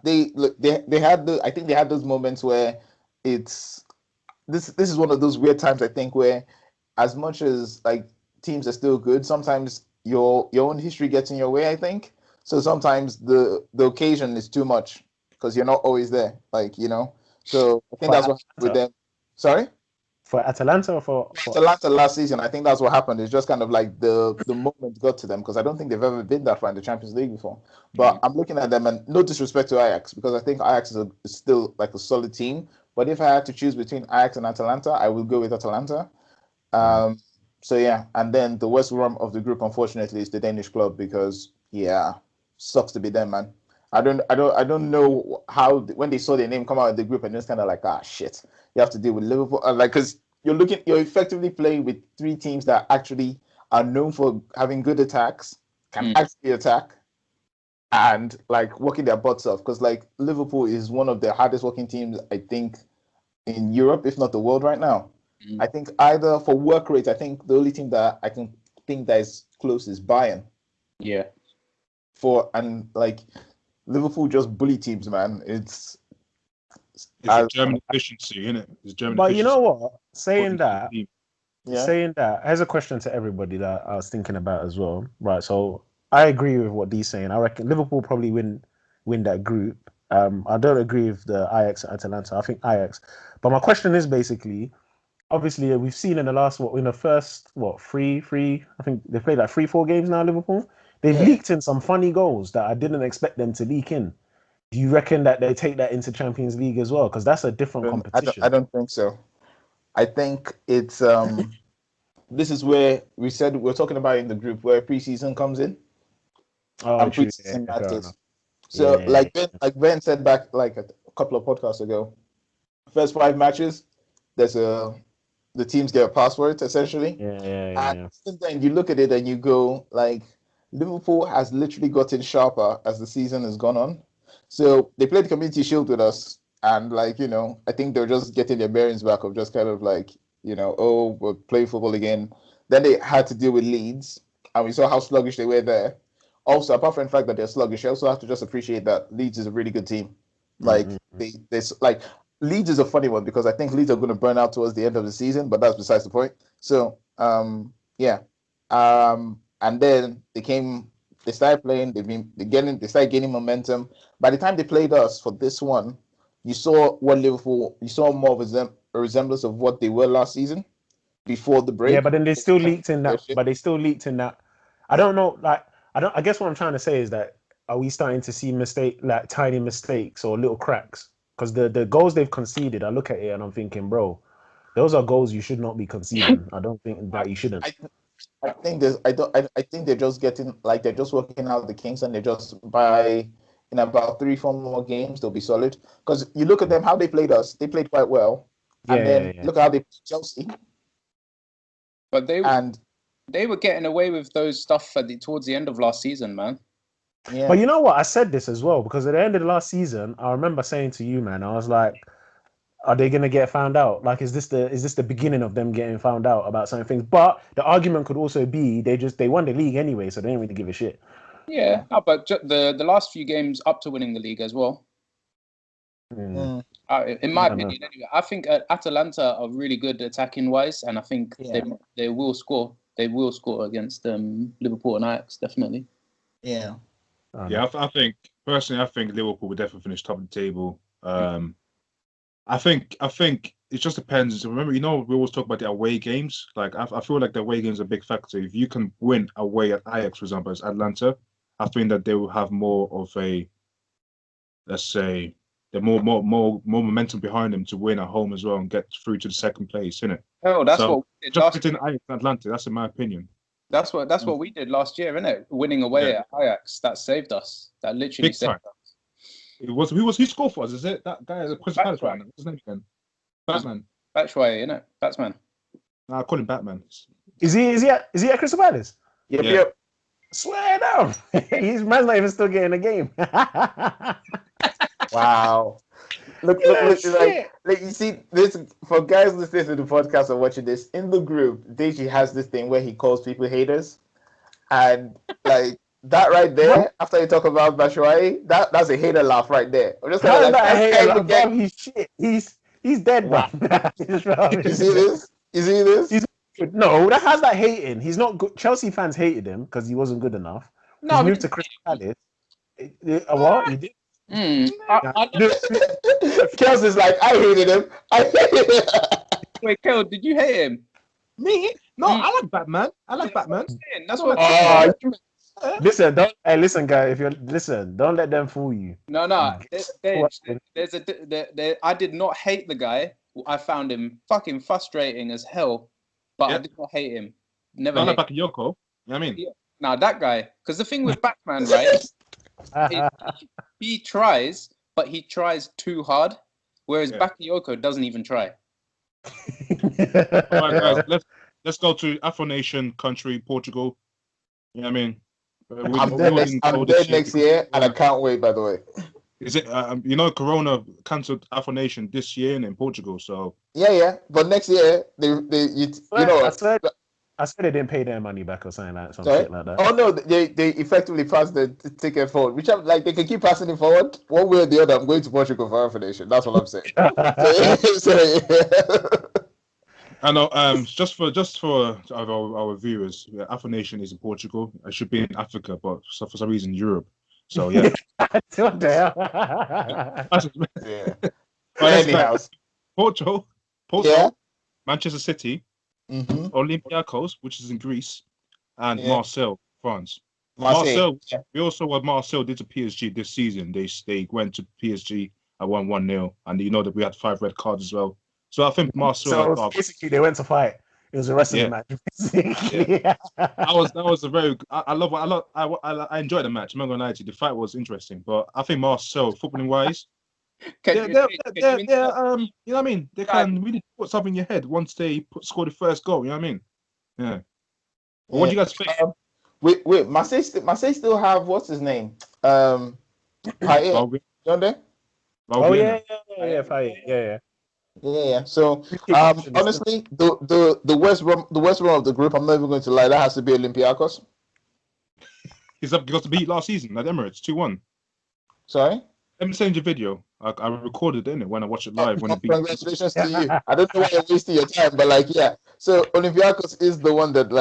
Speaker 2: they had I think they had those moments where it's this is one of those weird times I think where as much as like teams are still good, sometimes your own history gets in your way, I think. So sometimes the occasion is too much because you're not always there, like, you know. So I think
Speaker 1: For
Speaker 2: that's what happened with
Speaker 1: Atalanta,
Speaker 2: them. Sorry?
Speaker 1: for Atalanta, or for
Speaker 2: Atalanta last season, I think that's what happened. It's just kind of like the moment got to them because I don't think they've ever been that far in the Champions League before. But I'm looking at them, and no disrespect to Ajax because I think Ajax is still like a solid team. But if I had to choose between Ajax and Atalanta, I would go with Atalanta. Um, so yeah, and then the worst rum of the group, unfortunately, is the Danish club because yeah, sucks to be them, man. I don't know how when they saw their name come out of the group and just kind of like, ah, shit, you have to deal with Liverpool, like, because you're effectively playing with three teams that actually are known for having good attacks, can actually attack, and like working their butts off. Because like Liverpool is one of the hardest working teams, I think, in Europe, if not the world, right now. I think either for work rate, I think the only team that I can think that is close is Bayern.
Speaker 3: Yeah.
Speaker 2: And like Liverpool just bully teams, man.
Speaker 4: It's a German efficiency, isn't it? It's German
Speaker 1: But you
Speaker 4: efficiency.
Speaker 1: know what? Saying
Speaker 2: yeah.
Speaker 1: that, here's a question to everybody that I was thinking about as well. Right. So I agree with what Dee's saying. I reckon Liverpool probably win that group. I don't agree with the Ajax and Atalanta. I think Ajax. But my question is basically, obviously, we've seen in the last in the first three. I think they've played like 3-4 games now. Liverpool. They've
Speaker 2: Yeah.
Speaker 1: leaked in some funny goals that I didn't expect them to leak in. Do you reckon that they take that into Champions League as well? Because that's a different
Speaker 2: I
Speaker 1: competition.
Speaker 2: don't think so. I think it's this is where we said we're talking about in the group where preseason comes in
Speaker 1: Oh,
Speaker 2: and
Speaker 1: true. Yeah,
Speaker 2: preseason
Speaker 1: fair
Speaker 2: matters.
Speaker 1: enough.
Speaker 2: So
Speaker 1: Yeah,
Speaker 2: like Ben said back like a couple of podcasts ago, first 5 matches, there's the teams get a pass for it essentially. And
Speaker 1: yeah.
Speaker 2: then you look at it and you go like Liverpool has literally gotten sharper as the season has gone on. So they played the Community Shield with us, and like I think they're just getting their bearings back of just kind of like oh, we're playing football again. Then they had to deal with Leeds, and we saw how sluggish they were there. Also, apart from the fact that they're sluggish, you also have to just appreciate that Leeds is a really good team. Like they like Leeds is a funny one because I think Leeds are going to burn out towards the end of the season, but that's besides the point. So yeah, and then they started playing. They started gaining momentum. By the time they played us for this one, you saw more of a resemblance of what they were last season before the
Speaker 1: Yeah,
Speaker 2: break.
Speaker 1: but then they still leaked in that. But they still leaked in that. I don't know. Like, I don't. I guess what I'm trying to say is that are we starting to see tiny mistakes or little cracks? Because the goals they've conceded, I look at it and I'm thinking, bro, those are goals you should not be conceding. I don't think that you shouldn't.
Speaker 2: I think I think they're just getting like they're just working out the kinks, and they're just in about 3-4 more games they'll be solid. Because you look at them how they played us, they played quite well, and then
Speaker 1: Yeah.
Speaker 2: look how they played Chelsea,
Speaker 3: But
Speaker 2: and
Speaker 3: they were getting away with those stuff towards the end of last season, man.
Speaker 2: yeah.
Speaker 1: But you know what? I said this as well because at the end of the last season, I remember saying to you, man, I was like, are they gonna get found out? Like, is this the beginning of them getting found out about certain things? But the argument could also be they won the league anyway, so they didn't really give a shit.
Speaker 3: Yeah, but the last few games up to winning the league as well.
Speaker 2: Mm,
Speaker 3: In my opinion, anyway, I think Atalanta are really good attacking wise, and I think
Speaker 2: yeah.
Speaker 3: they will score. They will score against Liverpool and Ajax, definitely.
Speaker 2: Yeah.
Speaker 4: Yeah, I think personally, I think Liverpool will definitely finish top of the table. I think it just depends. Remember, we always talk about the away games. Like I feel like the away games are a big factor. If you can win away at Ajax, for example, as Atlanta, I think that they will have more of a, let's say, the more momentum behind them to win at home as well and get through to the second place, innit?
Speaker 3: Oh, that's what we did
Speaker 4: just
Speaker 3: last
Speaker 4: between Ajax and Atlanta, that's in my opinion.
Speaker 3: That's what we did last year, innit? Winning away at Ajax, that saved us. That literally saved us.
Speaker 4: It was who scored for us? Is it that guy? Crystal Palace right now? What's his name again? Batman.
Speaker 3: Batshuayi, innit? Batsman.
Speaker 4: I call him Batman.
Speaker 1: Is he at Crystal Palace?
Speaker 2: Yep.
Speaker 1: Swear down. He's man's not even still getting a game.
Speaker 2: Wow. Look,
Speaker 1: Yeah,
Speaker 2: like you see this for guys listening to the podcast or watching this in the group. Deji has this thing where he calls people haters, and like that right there. After you talk about Bashuai, that's a hater laugh right there. I'm just kind of
Speaker 1: How's
Speaker 2: like,
Speaker 1: that a
Speaker 2: that's
Speaker 1: hater?
Speaker 2: kind of
Speaker 1: Like,
Speaker 2: get.
Speaker 1: bro, he's shit. He's dead, bro.
Speaker 2: Wow. You see this? You see this?
Speaker 1: He's no, that has that hating. He's not good. Chelsea fans hated him because he wasn't good enough.
Speaker 3: No,
Speaker 1: He's
Speaker 3: but
Speaker 1: moved to Crystal Palace. What? You did?
Speaker 2: Kelsey's like, I hated him. I hated him.
Speaker 3: Wait, Kel, did you hate him?
Speaker 4: Me? No, I like Batman. I like Batman.
Speaker 3: That's what.
Speaker 1: Listen, listen, guys. If you're don't let them fool you.
Speaker 3: No. I did not hate the guy. I found him fucking frustrating as hell, but I did not hate him. Never.
Speaker 4: I like Bakayoko. You know what I mean?
Speaker 3: Yeah. Now that guy, because the thing with Batman, right? he tries, but he tries too hard, whereas Bakayoko doesn't even try.
Speaker 4: All right, guys, let's go to Afro Nation country, Portugal. You know what I mean?
Speaker 2: I'm there next year, and I can't wait. By the way,
Speaker 4: is it? Corona cancelled Afro Nation this year in Portugal. So
Speaker 2: yeah. But next year,
Speaker 1: I said they didn't pay their money back or something like that.
Speaker 2: Oh no, they effectively passed the ticket forward. Which they can keep passing it forward one way or the other. I'm going to Portugal for Afro Nation. That's what I'm saying.
Speaker 4: I know. Just for our viewers, Afro Nation is in Portugal. It should be in Africa, but for some reason Europe. So yeah.
Speaker 1: What the hell?
Speaker 2: Anyhow,
Speaker 4: Porto, Manchester City, Olympiacos, which is in Greece, and Marseille, France. Marseille. We also what Marseille did to PSG this season. They went to PSG and won 1-0, and you know that we had 5 red cards as well. So I think Marseille.
Speaker 1: So basically, they went to fight. It was the rest of the match.
Speaker 4: That was a very. I enjoyed the match. I'm not gonna lie to you. The fight was interesting, but I think Marseille, footballing wise, you know what I mean. They can really put something in your head once they score the first goal. You know what I mean? Yeah. Well, what do you guys think?
Speaker 2: Wait. Marseille still have what's his name? Payet. Don't they?
Speaker 1: Oh yeah. Payet.
Speaker 2: Yeah. So honestly, the West Brom of the group, I'm not even going to lie, that has to be Olympiacos.
Speaker 4: He's up got to beat last season at Emirates 2-1.
Speaker 2: Sorry?
Speaker 4: Let me send you a video. I recorded it when I watched it live.
Speaker 2: Congratulations to you. I don't know why you're wasting your time, but so Olympiacos is the one that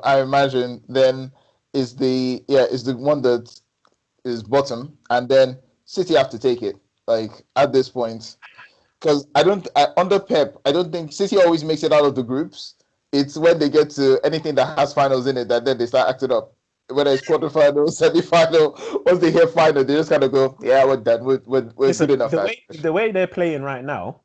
Speaker 2: I imagine then is the one that is bottom, and then City have to take it at this point. Because under Pep, I don't think City always makes it out of the groups. It's when they get to anything that has finals in it that then they start acting up. Whether it's quarterfinal, semi-final, once they hear final, they just kind of go, "Yeah, we're done. We're good enough."
Speaker 1: The way they're playing right now,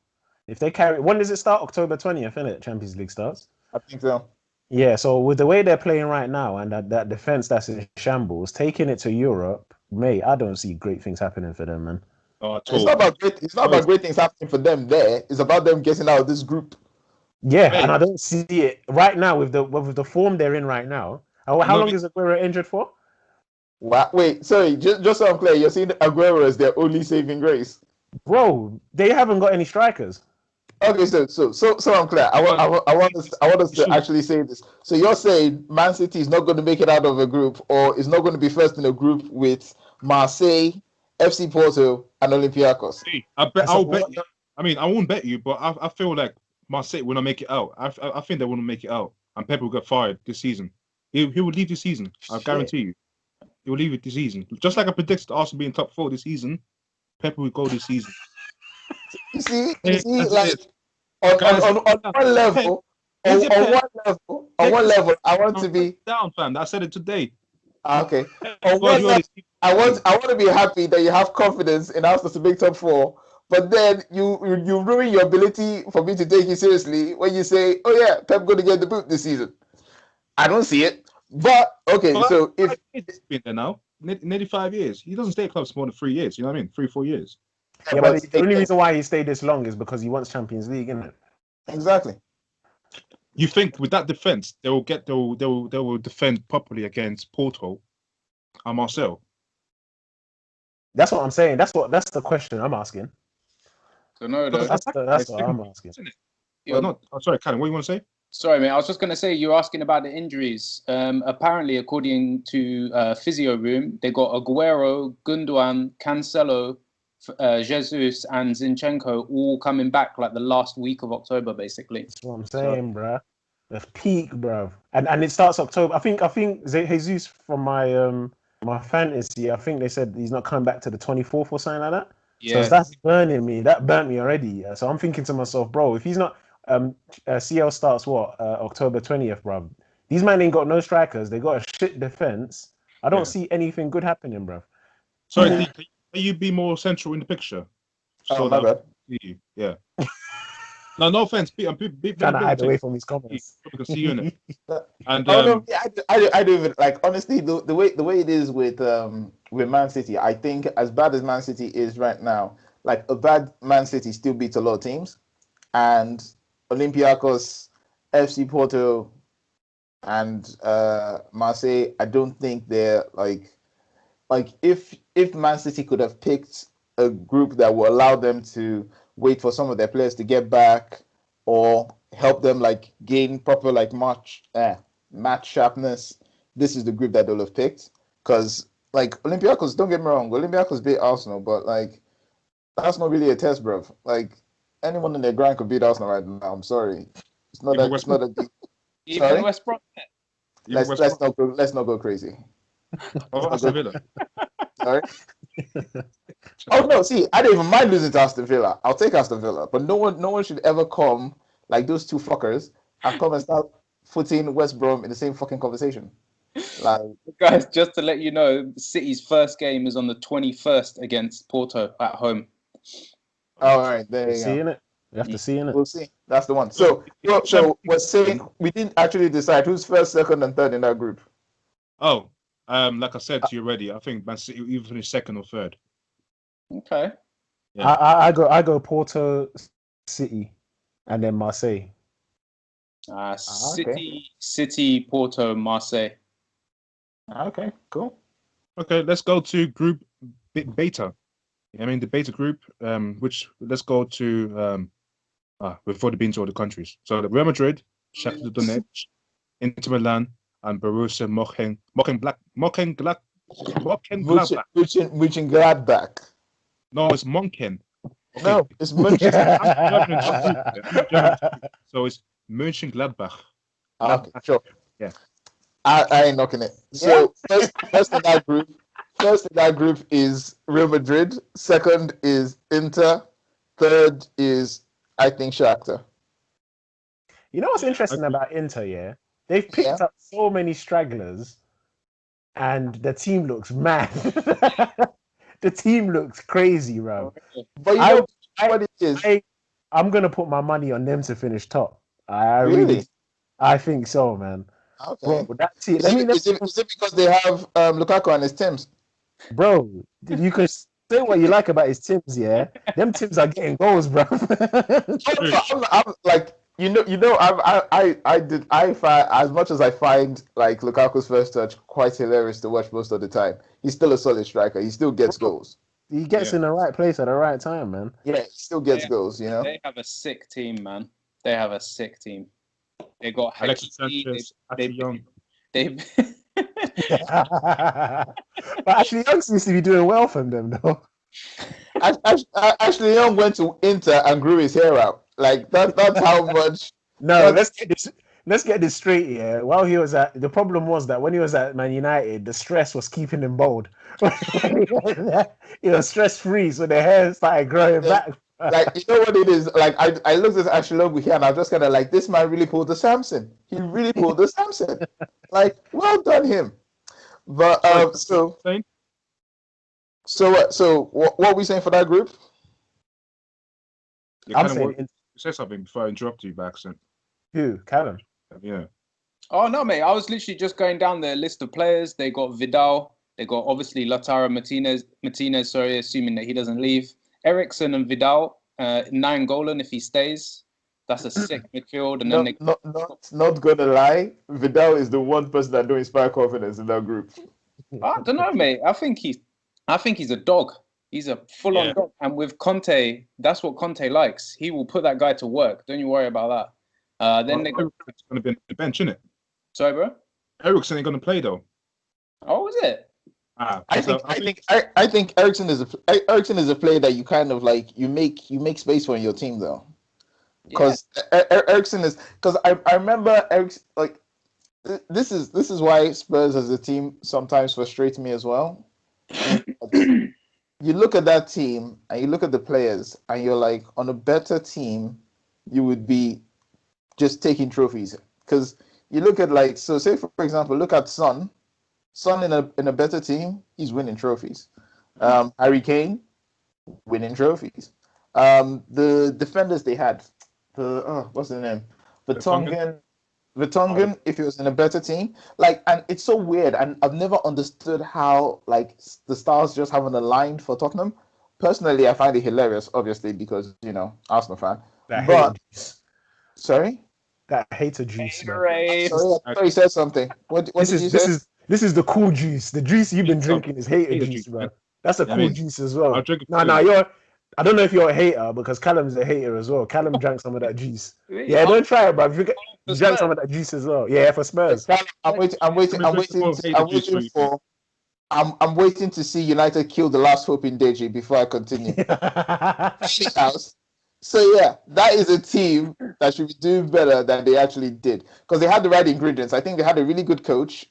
Speaker 1: if they carry, when does it start? October 20th, isn't it? Champions League starts.
Speaker 2: I think so.
Speaker 1: Yeah. So with the way they're playing right now and that defense that's in shambles, taking it to Europe, mate, I don't see great things happening for them, man.
Speaker 2: It's not about great things happening for them there. It's about them getting out of this group.
Speaker 1: Yeah, and I don't see it right now with the form they're in right now. How long is Aguero injured for?
Speaker 2: Wait, sorry, just so I'm clear, you're seeing Aguero as their only saving grace,
Speaker 1: bro. They haven't got any strikers.
Speaker 2: Okay, so I'm clear. I want us to actually say this. So you're saying Man City is not going to make it out of a group, or is not going to be first in a group with Marseille, FC Porto, and Olympiacos?
Speaker 4: I'll bet you. I mean, I won't bet you, but I feel like Marseille will not make it out. I think they won't make it out, and Pep will get fired this season. He will leave this season. I guarantee you. He will leave it this season. Just like I predicted Arsenal being top 4 this season, Pep will go this season.
Speaker 2: You see, on one level, I want to be
Speaker 4: down, fam. I said it today.
Speaker 2: Okay. On one level, I want to be happy that you have confidence in Arsenal to make top 4. But then you ruin your ability for me to take you seriously when you say, "Oh yeah, Pep going to get the boot this season." I don't see it. But okay, so if
Speaker 4: it's been there now, nearly 5 years, he doesn't stay at clubs more than 3 years. You know what I mean? 3-4 years.
Speaker 1: Yeah, but the only reason why he stayed this long is because he wants Champions League, isn't it?
Speaker 2: Exactly.
Speaker 4: You think with that defense, they will defend properly against Porto And Marcel.
Speaker 1: That's what I'm saying. That's the question I'm asking.
Speaker 3: Don't know though.
Speaker 1: That's what I'm asking.
Speaker 4: Isn't it? Well, not. Oh, sorry, Callum. What do you want to say?
Speaker 3: Sorry, mate. I was just going to say, you're asking about the injuries. Apparently, according to Physio Room, they got Aguero, Gundogan, Cancelo, Jesus, and Zinchenko all coming back like the last week of October, basically.
Speaker 1: That's what I'm saying, bruh. The peak, bruv. And it starts October. I think Jesus from my fantasy, I think they said he's not coming back to the 24th or something like that.
Speaker 3: Yeah.
Speaker 1: So that's burning me. That burnt me already. So I'm thinking to myself, bro, if he's not CL starts October 20th, bruv. These men ain't got no strikers. They got a shit defense. I don't see anything good happening, bruv.
Speaker 4: Sorry, can you be more central in the picture?
Speaker 2: Oh, my bad.
Speaker 4: Yeah. No offense. I'm
Speaker 1: Trying to hide away from his comments.
Speaker 4: We can see you in it. And
Speaker 2: no, I don't even like. Honestly, the way it is with Man City, I think as bad as Man City is right now, like a bad Man City still beats a lot of teams, and Olympiacos, FC Porto, and Marseille, I don't think they're like if Man City could have picked a group that will allow them to wait for some of their players to get back or help them like gain proper like match sharpness, this is the group that they'll have picked. Because like Olympiacos, don't get me wrong, Olympiacos beat Arsenal, but like that's not really a test, bro. Like anyone in their grind could beat Arsenal right now. I'm sorry, it's not that. It's not a deep.
Speaker 3: Even West Brom.
Speaker 2: Let's not go crazy.
Speaker 4: Oh, Aston Villa.
Speaker 2: Sorry. Oh no! See, I don't even mind losing to Aston Villa. I'll take Aston Villa, but no one should ever come like those two fuckers and come and start putting West Brom in the same fucking conversation. Like,
Speaker 3: guys, just to let you know, City's first game is on the 21st against Porto at home.
Speaker 2: All right, there you go.
Speaker 1: Seeing it, you have to see in it.
Speaker 2: We'll see. That's the one. So we're saying we didn't actually decide who's first, second, and third in that group.
Speaker 4: Oh, like I said to you already, I think Man City either finish second or third.
Speaker 3: Okay.
Speaker 4: Yeah.
Speaker 1: I go Porto, City, and then Marseille.
Speaker 3: City, Porto, Marseille.
Speaker 2: Okay, cool.
Speaker 4: Okay, let's go to group beta. I mean the beta group. Which let's go to. We've already been to all the countries. So the Real Madrid, Shakhtar Donetsk, Inter Milan, and Borussia Mönchengladbach. No, it's Monken. Okay.
Speaker 2: No, it's Mönchengladbach.
Speaker 4: So it's Mönchengladbach.
Speaker 2: Okay, sure.
Speaker 4: Yeah.
Speaker 2: I ain't knocking it. So first in that group is Real Madrid. Second is Inter. Third is, I think, Shakhtar.
Speaker 1: You know what's interesting about Inter? Yeah, they've picked up so many stragglers, and the team looks mad. The team looks crazy, bro.
Speaker 2: But you know what it is?
Speaker 1: I'm gonna put my money on them to finish top. I
Speaker 2: Really?
Speaker 1: I think so, man.
Speaker 2: Okay.
Speaker 1: Bro, that team.
Speaker 2: Is it because they have Lukaku and his Tims?
Speaker 1: Bro, you can say what you like about his Tims, yeah. Them Tims are getting goals, bro.
Speaker 2: I'm like, I find, as much as I find like Lukaku's first touch quite hilarious to watch most of the time, he's still a solid striker. He still gets goals.
Speaker 1: He gets in the right place at the right time, man.
Speaker 2: Yeah, he still gets goals, you know.
Speaker 3: They have a sick team, man. They have a sick team. They got
Speaker 4: Alexis Sanchez, Ashley Young.
Speaker 1: But Ashley Young seems to be doing well from them, though.
Speaker 2: Ashley Young went to Inter and grew his hair out. Like that's how much.
Speaker 1: No, let's get this straight here. While he was the problem was that when he was at Man United, the stress was keeping him bold. He was stress free, so the hair started growing back.
Speaker 2: Like, you know what it is? Like, I looked at Ashley Young here and I was just kind of like, this man really pulled the Samson. He really pulled the Samson. Like, well done him. But so what are we saying for that group?
Speaker 1: I'm saying
Speaker 4: say something before I interrupt you by accident.
Speaker 1: Who? Callum?
Speaker 4: Yeah.
Speaker 3: Oh no, mate! I was literally just going down the list of players. They got Vidal. They got obviously Lautaro Martinez. Sorry, assuming that he doesn't leave. Eriksen and Vidal. Nainggolan if he stays. That's a sick midfield. And
Speaker 2: not gonna lie, Vidal is the one person that don't inspire confidence in that group.
Speaker 3: I don't know, mate. I think he's a dog. He's a full-on dog. And with Conte, that's what Conte likes. He will put that guy to work. Don't you worry about that. Then they
Speaker 4: Eriksen's going to be on the bench, isn't it?
Speaker 3: Sorry, bro.
Speaker 4: Eriksen ain't going to play though.
Speaker 3: Oh, is it?
Speaker 2: I think Eriksen is a player that you kind of like you make space for in your team though, because Eriksen is because I remember Eriksen like this is why Spurs as a team sometimes frustrates me as well. You look at that team and you look at the players and you're like, on a better team you would be just taking trophies, because you look at like, so say for example, look at Son in a better team, he's winning trophies. Harry Kane winning trophies. The defenders they had, what's the name? Vertonghen, if he was in a better team, like, and it's so weird, and I've never understood how like the stars just haven't aligned for Tottenham. Personally, I find it hilarious, obviously, because Arsenal fan. Sorry,
Speaker 1: that hater juice, man.
Speaker 2: Sorry, I thought you said something. What did you say?
Speaker 1: This is the cool juice. The juice you've been drinking is hater juice, bro. That's a cool juice as well. I don't know if you're a hater, because Callum's a hater as well. Callum drank some of that juice. Yeah, don't try it, bro. You drank some of that juice as well. Yeah, for Spurs.
Speaker 2: I'm waiting to see United kill the last hope in Deji before I continue. So yeah, that is a team that should be doing better than they actually did, because they had the right ingredients. I think they had a really good coach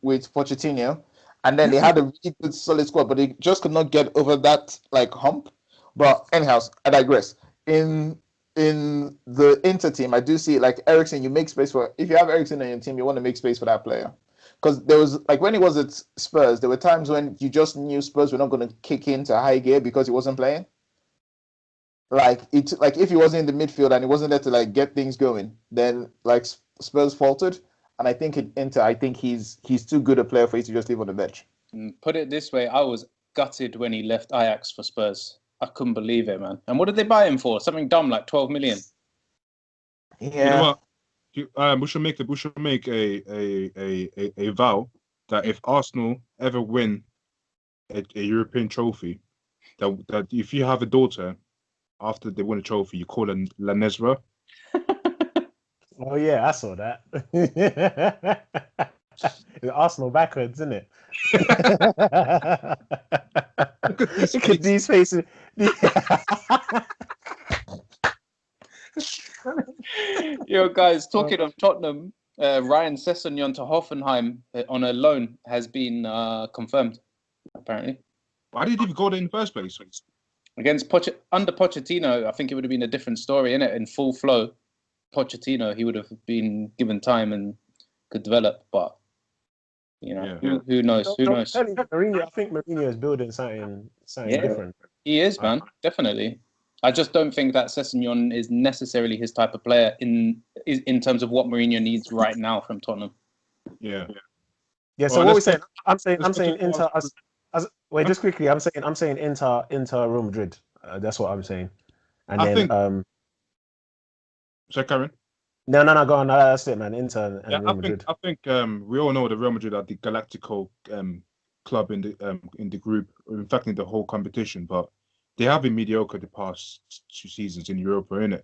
Speaker 2: with Pochettino, and then they had a really good solid squad, but they just could not get over that like hump. But anyhow, I digress. In the Inter team, I do see like Eriksen. You make space for, if you have Eriksen in your team, you want to make space for that player, because there was like when he was at Spurs, there were times when you just knew Spurs were not going to kick into high gear because he wasn't playing. Like if he wasn't in the midfield and he wasn't there to like get things going, then like Spurs faltered. And I think in Inter, I think he's too good a player for you to just leave on the bench.
Speaker 3: Put it this way, I was gutted when he left Ajax for Spurs. I couldn't believe it, man. And what did they buy him for? Something dumb like 12 million.
Speaker 2: Yeah.
Speaker 4: You know what? We should make a vow that if Arsenal ever win a European trophy, that if you have a daughter, after they win a trophy, you call her Lanesra.
Speaker 1: Oh yeah, I saw that. Arsenal backwards, isn't it? Look at these faces.
Speaker 3: Yo, guys, talking of Tottenham, Ryan Sessegnon to Hoffenheim on a loan has been confirmed, apparently.
Speaker 4: Why did he go there in the first place?
Speaker 3: Against under Pochettino, I think it would have been a different story, innit? In full flow, Pochettino, he would have been given time and could develop, but who knows? Who knows?
Speaker 1: I think Mourinho is building something different.
Speaker 3: He is, man, definitely. I just don't think that Sessegnon is necessarily his type of player in terms of what Mourinho needs right now from Tottenham.
Speaker 4: Yeah.
Speaker 1: So what we're saying, I'm saying Inter. Wait, just quickly, I'm saying Inter Real Madrid. That's what I'm saying. And I then think,
Speaker 4: sorry, Karen.
Speaker 1: No, go on. That's it, man. Inter and Real Madrid.
Speaker 4: I think we all know that Real Madrid are the Galactico club in the group, in fact in the whole competition, but they have been mediocre the past 2 seasons in Europe, innit?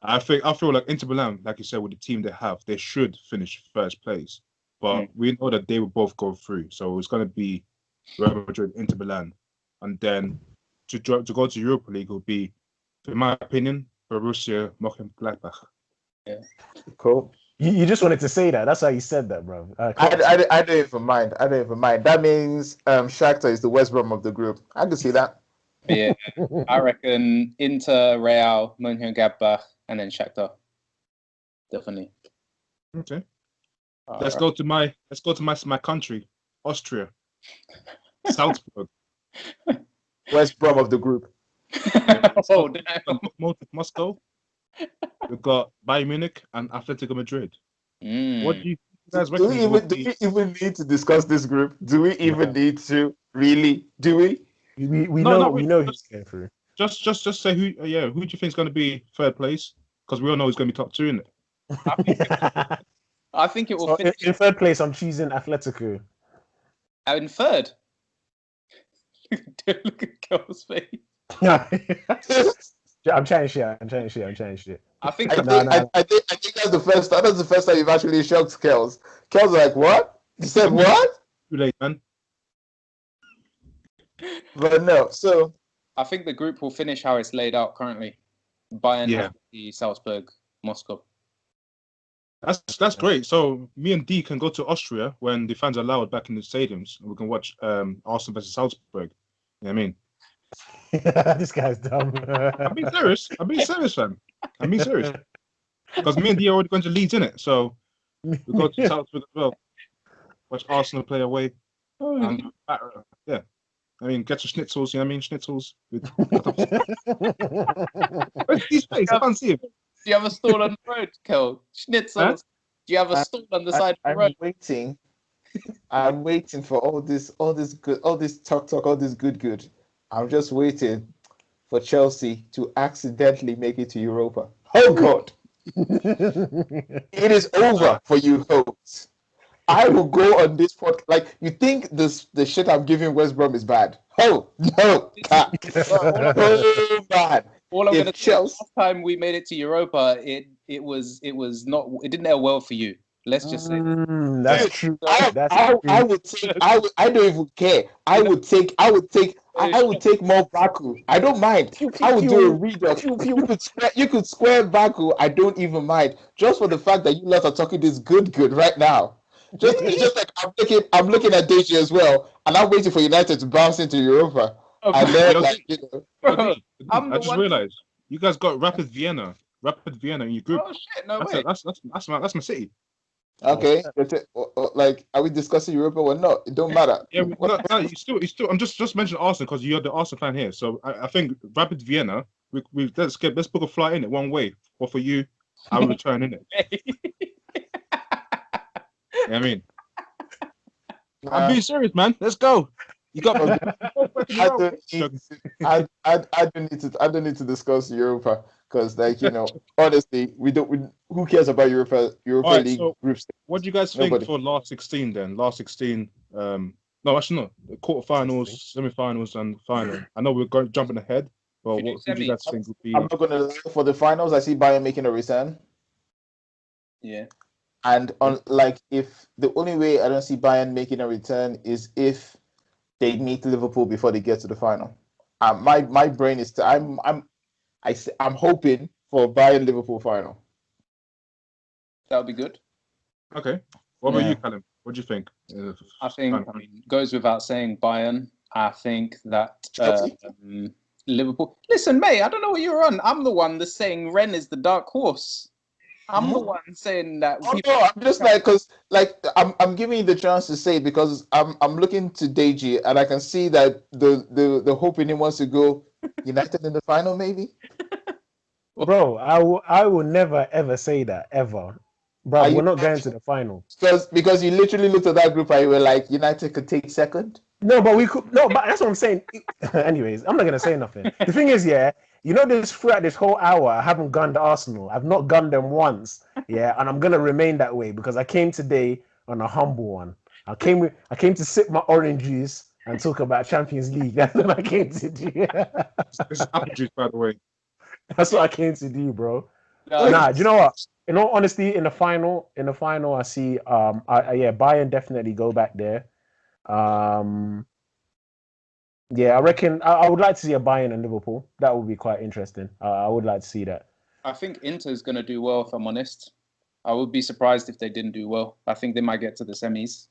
Speaker 4: I feel like Inter Milan, like you said, with the team they have, they should finish first place. But we know that they will both go through. So it's going to be Real Madrid, Inter Milan. And then to go to Europa League will be, in my opinion, Borussia Mönchengladbach.
Speaker 3: Yeah.
Speaker 2: Cool.
Speaker 1: You just wanted to say that. That's how you said that, bro.
Speaker 2: I don't even mind. That means Shakhtar is the West Brom of the group. I can see that.
Speaker 3: Yeah, I reckon Inter, Real, Mönchengladbach, and then Shakhtar. Definitely.
Speaker 4: Okay. Let's go to my country, Austria. Salzburg.
Speaker 2: West Brom of the group.
Speaker 3: Oh, damn.
Speaker 4: Moscow. We've got Bayern Munich and Atletico Madrid. What do you guys reckon?
Speaker 2: Do we even need to discuss this group? Do we even need to? Really? Do we?
Speaker 1: We know who's going through.
Speaker 4: Just say who do you think is going to be third place? Because we all know who's going to be top 2, isn't it?
Speaker 3: I think it will finish
Speaker 1: in third place. I'm choosing Atletico.
Speaker 3: Out in third. Look at Kel's face.
Speaker 1: I'm chatting shit.
Speaker 3: I think
Speaker 2: I think that's the first time. That's the first time you've actually shocked Kels. Kels like, what? You said what?
Speaker 4: Too late, man.
Speaker 2: But no. So
Speaker 3: I think the group will finish how it's laid out currently. Bayern, the Salzburg, Moscow.
Speaker 4: That's great. So me and D can go to Austria when the fans are allowed back in the stadiums, and we can watch Arsenal versus Salzburg. You know what I mean?
Speaker 1: This guy's dumb.
Speaker 4: I'm being serious. Fam. I'm being serious. Because me and D are already going to Leeds, innit? So we go to Salzburg as well. Watch Arsenal play away. And, yeah. I mean, get your schnitzels, you know what I mean? Schnitzels. Where's his face? I can't see him.
Speaker 3: Do you have a stall on the road, Kel? Schnitzels. Huh? Do you have a stall on the side of the road?
Speaker 2: I'm waiting for all this talk, all this good. I'm just waiting for Chelsea to accidentally make it to Europa. Oh God. It is over for you hosts. I will go on this podcast. Like, you think the shit I'm giving West Brom is bad? Oh no, oh bad.
Speaker 3: All I'm going to say, last time we made it to Europa, it didn't end well for you. Let's just say
Speaker 1: that's true.
Speaker 2: I don't even care. I would take more Baku. I don't mind. I would do a read-up. You could square Baku. I don't even mind. Just for the fact that you lot are talking this good right now. It's just like I'm looking at Deji as well, and I'm waiting for United to bounce into Europa.
Speaker 3: Okay.
Speaker 2: And then,
Speaker 3: Bro,
Speaker 4: I just realized you guys got Rapid Vienna in your group.
Speaker 3: Oh shit! No way.
Speaker 4: That's my city.
Speaker 2: Okay, like, are we discussing Europa or not? It don't matter.
Speaker 4: Yeah, no, you still. I'm just mentioning Arsenal because you're the Arsenal fan here. So I think Rapid Vienna. Let's book a flight in it one way. Or for you, I will return in it. You know what I mean? I'm being serious, man. Let's go. You got.
Speaker 2: I don't need to discuss Europa because, like, you know, honestly, who cares about Europa
Speaker 4: right,
Speaker 2: League
Speaker 4: so
Speaker 2: groups?
Speaker 4: What do you guys think for last 16 then? Last 16. No, actually not. The quarterfinals, semi-finals, and final. I know we're jumping ahead, but what do you guys think would be?
Speaker 2: I'm not going to lie. For the finals, I see Bayern making a return.
Speaker 3: Yeah.
Speaker 2: And if the only way I don't see Bayern making a return is if they meet Liverpool before they get to the final. My brain is I'm hoping for Bayern Liverpool final.
Speaker 3: That would be good.
Speaker 4: Okay. What about you, Callum? What do you think?
Speaker 3: I think goes without saying Bayern. I think that Liverpool. Listen, mate, I don't know what you're on. I'm the one that's saying Rennes is the dark horse. I'm the one saying that.
Speaker 2: No, I'm just like, because I'm giving you the chance to say it because I'm looking to Deji and I can see that the hope in him wants to go United in the final, maybe.
Speaker 1: Bro, I will never ever say that ever. Bro, we're not going to the final.
Speaker 2: Because you literally looked at that group and you were like, United could take second.
Speaker 1: No, but that's what I'm saying. Anyways, I'm not gonna say nothing. The thing is, throughout this whole hour, I haven't gunned Arsenal. I've not gunned them once. Yeah, and I'm gonna remain that way because I came today on a humble one. I came to sip my orange juice and talk about Champions League. That's what I came to do.
Speaker 4: This is apple juice, by the way.
Speaker 1: That's what I came to do, bro. Do you know what? In all honesty, in the final, I see Bayern definitely go back there. I reckon I would like to see a Bayern and Liverpool. That would be quite interesting. I would like to see that.
Speaker 3: I think Inter's going to do well, if I'm honest. I would be surprised if they didn't do well. I think they might get to the semis.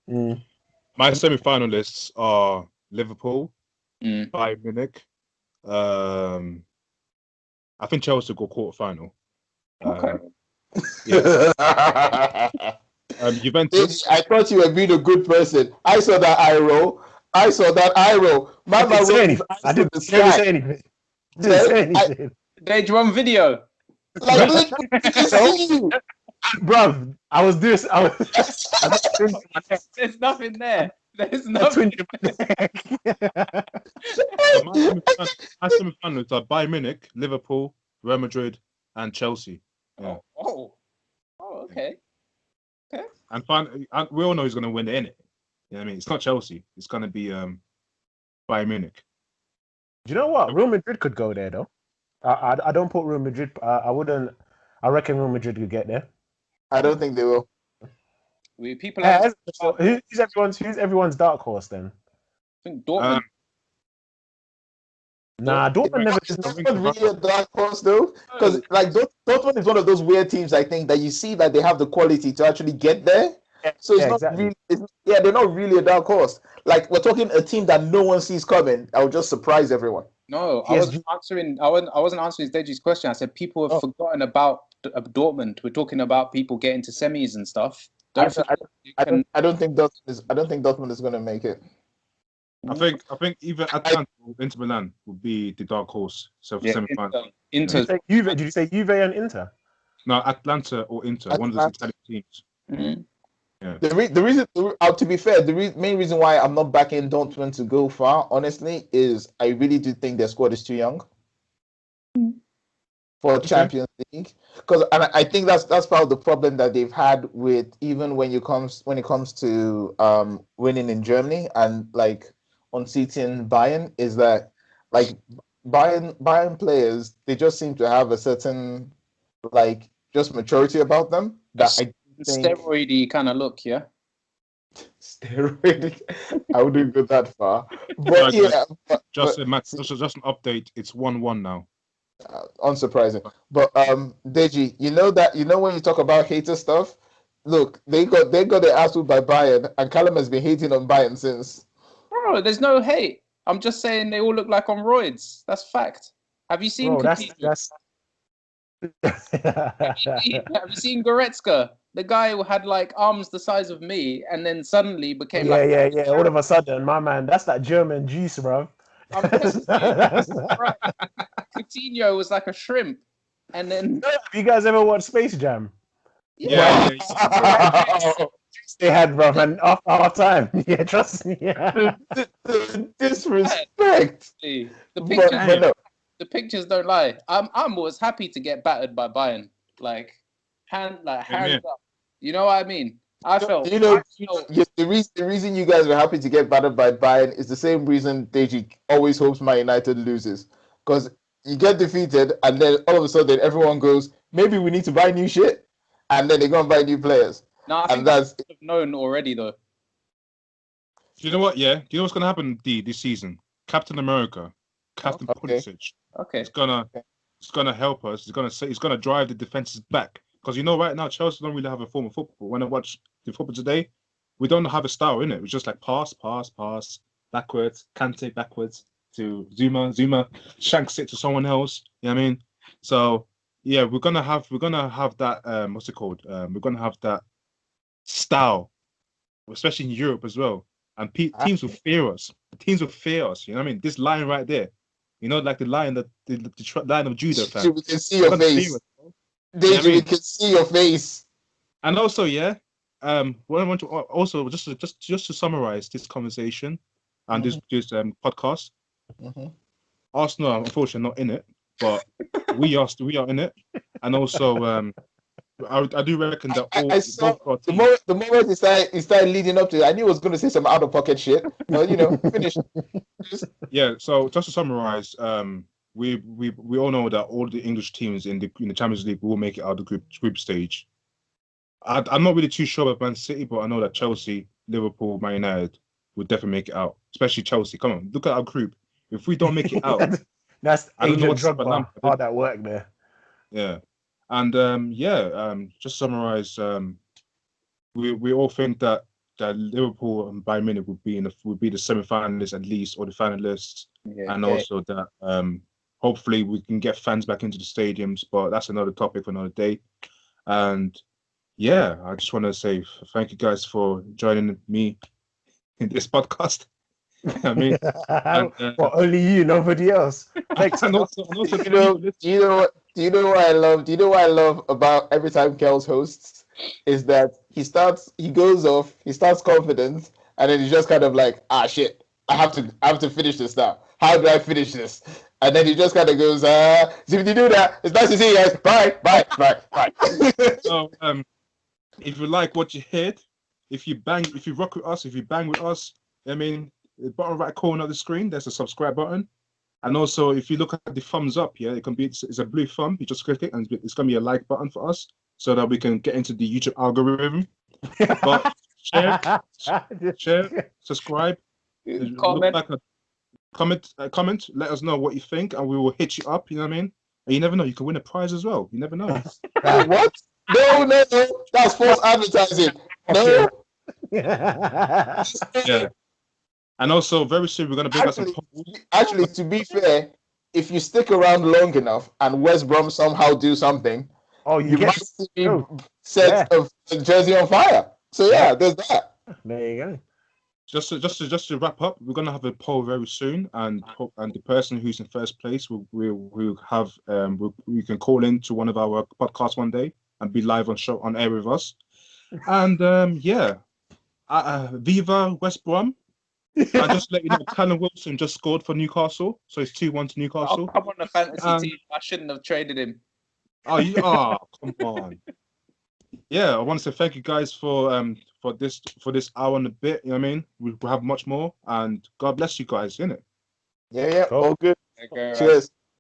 Speaker 4: My semi-finalists are Liverpool, Bayern Munich. I think Chelsea will go quarter-final.
Speaker 3: Okay.
Speaker 4: Juventus.
Speaker 2: I thought you were being a good person. I saw that eye roll.
Speaker 1: I didn't say anything.
Speaker 3: Did you want video?
Speaker 2: Like,
Speaker 1: bro, I was this.
Speaker 3: There's nothing there. There's nothing.
Speaker 4: My semi-finals are Bayern Munich, Liverpool, Real Madrid, and Chelsea. Yeah.
Speaker 3: Oh, okay.
Speaker 4: And we all know who's going to win it, innit? You know what I mean? It's not Chelsea. It's gonna be Bayern Munich.
Speaker 1: Do you know what? Real Madrid could go there though. I don't put Real Madrid. I wouldn't. I reckon Real Madrid could get there.
Speaker 2: I don't think they will.
Speaker 3: People have.
Speaker 1: So who's everyone's dark horse then?
Speaker 3: I think Dortmund.
Speaker 1: Nah, Dortmund never.
Speaker 2: Is Dortmund really a dark horse though? Because like Dortmund is one of those weird teams. I think that you see that they have the quality to actually get there. So it's not
Speaker 1: exactly.
Speaker 2: really. They're not really a dark horse. Like we're talking a team that no one sees coming. I will just surprise everyone.
Speaker 3: No, I wasn't answering. I wasn't answering Deji's question. I said people have forgotten about Dortmund. We're talking about people getting to semis and stuff.
Speaker 2: I don't think Dortmund is going to make it.
Speaker 4: I think either Atlanta or Inter Milan would be the dark horse. So for semi-final.
Speaker 3: Inter.
Speaker 1: Did you say Juve and Inter?
Speaker 4: No, Atlanta or Inter, one of those Italian teams.
Speaker 3: Mm-hmm.
Speaker 4: Yeah.
Speaker 2: The reason, to be fair, main reason why I'm not backing Dortmund to go far, honestly, is I really do think their squad is too young for Champions League. Because I think that's part of the problem that they've had with even when it comes to winning in Germany and like unseating Bayern, is that like Bayern players, they just seem to have a certain like just maturity about them that I think
Speaker 3: steroidy kind of look, yeah.
Speaker 2: Steroidy. I wouldn't go that far, but
Speaker 4: just an update. It's 1-1 now.
Speaker 2: Unsurprising, but Deji, you know when you talk about hater stuff, look, they got their ass whooped by Bayern, and Callum has been hating on Bayern since.
Speaker 3: Bro, there's no hate. I'm just saying they all look like on roids. That's fact. Have you seen?
Speaker 1: Bro,
Speaker 3: have you seen Goretzka? The guy who had like arms the size of me, and then suddenly became
Speaker 1: yeah. All of a sudden, my man, that's that German juice, bro.
Speaker 3: I'm right. Coutinho was like a shrimp, and then.
Speaker 1: Have you guys ever watched Space Jam?
Speaker 4: Yeah.
Speaker 1: They had, bro, and after half time. Yeah, trust me. Yeah.
Speaker 2: The disrespect.
Speaker 3: The pictures don't lie. I'm always happy to get battered by Bayern. Hands up. You know what I mean?
Speaker 2: The reason you guys are happy to get battered by Bayern is the same reason Deji always hopes Man United loses. Because you get defeated, and then all of a sudden everyone goes, maybe we need to buy new shit, and then they go and buy new players.
Speaker 3: No, I think that's known already though.
Speaker 4: Do you know what? Yeah, do you know what's gonna happen this season? Captain America, Captain Pulisic.
Speaker 3: Okay.
Speaker 4: It's gonna help us. It's gonna drive the defenses back. Because right now Chelsea don't really have a form of football. When I watch the football today, we don't have a style in it. It's just like pass, backwards, Kante backwards to Zuma shanks it to someone else. You know what I mean? So yeah, we're gonna have that what's it called? We're gonna have that style, especially in Europe as well. And teams will fear us. Teams will fear us. You know what I mean? This line right there, like the line that the line of Judah fans.
Speaker 2: We can see your face. Deji, we can see your face.
Speaker 4: And also, what I want to also just to summarize this conversation and this podcast.
Speaker 2: Mm-hmm.
Speaker 4: Arsenal, unfortunately, not in it, but we are in it, and also I do reckon that
Speaker 2: I saw the moment he started leading up to it, I knew he was going to say some out of pocket shit. But finish.
Speaker 4: Yeah. So just to summarize, we all know that all the English teams in the Champions League will make it out of the group stage. I'm not really too sure about Man City, but I know that Chelsea, Liverpool, Man United will definitely make it out. Especially Chelsea. Come on, look at our group. If we don't make it out,
Speaker 1: that's Agent
Speaker 4: Drogba.
Speaker 1: All that work there.
Speaker 4: Yeah, and just to summarize, we all think that Liverpool and Bayern Munich would be the semi-finalists at least, or the finalists, also that hopefully we can get fans back into the stadiums. But that's another topic for another day. And yeah, I just want to say thank you guys for joining me in this podcast. I mean,
Speaker 1: only you, nobody else.
Speaker 2: Do you know what I love about every time Kels hosts is that he goes off, he starts confident, and then he's just kind of like, shit, I have to finish this now. How do I finish this? And then he just kind of goes, so if you do that, it's nice to see you guys. Bye.
Speaker 4: So, if you like what you heard, if you rock with us, if you bang with us, I mean, the bottom right corner of the screen, there's a subscribe button. And also, if you look at the thumbs up, yeah, it's a blue thumb. You just click it, and it's gonna be a like button for us, so that we can get into the YouTube algorithm. But share, subscribe, comment. Let us know what you think, and we will hit you up. You know what I mean? And you never know, you can win a prize as well. You never know.
Speaker 2: What? No, that's false advertising. No.
Speaker 4: Yeah. And also, very soon we're gonna bring us some.
Speaker 2: Actually, to be fair, if you stick around long enough and West Brom somehow do something, you might see me set a jersey on fire. So yeah, there's that.
Speaker 1: There you go.
Speaker 4: Just to wrap up, we're gonna have a poll very soon, and the person who's in first place will have we can call in to one of our podcasts one day and be live on air with us. And Viva West Brom. I just let you know, Callum Wilson just scored for Newcastle, so it's 2-1 to Newcastle.
Speaker 3: I'm on a fantasy team. I shouldn't have traded him.
Speaker 4: Come on. Yeah, I want to say thank you guys for this hour and a bit. You know what I mean? We'll have much more, and God bless you guys, innit?
Speaker 2: Yeah, all good.
Speaker 3: Okay,
Speaker 2: Cheers.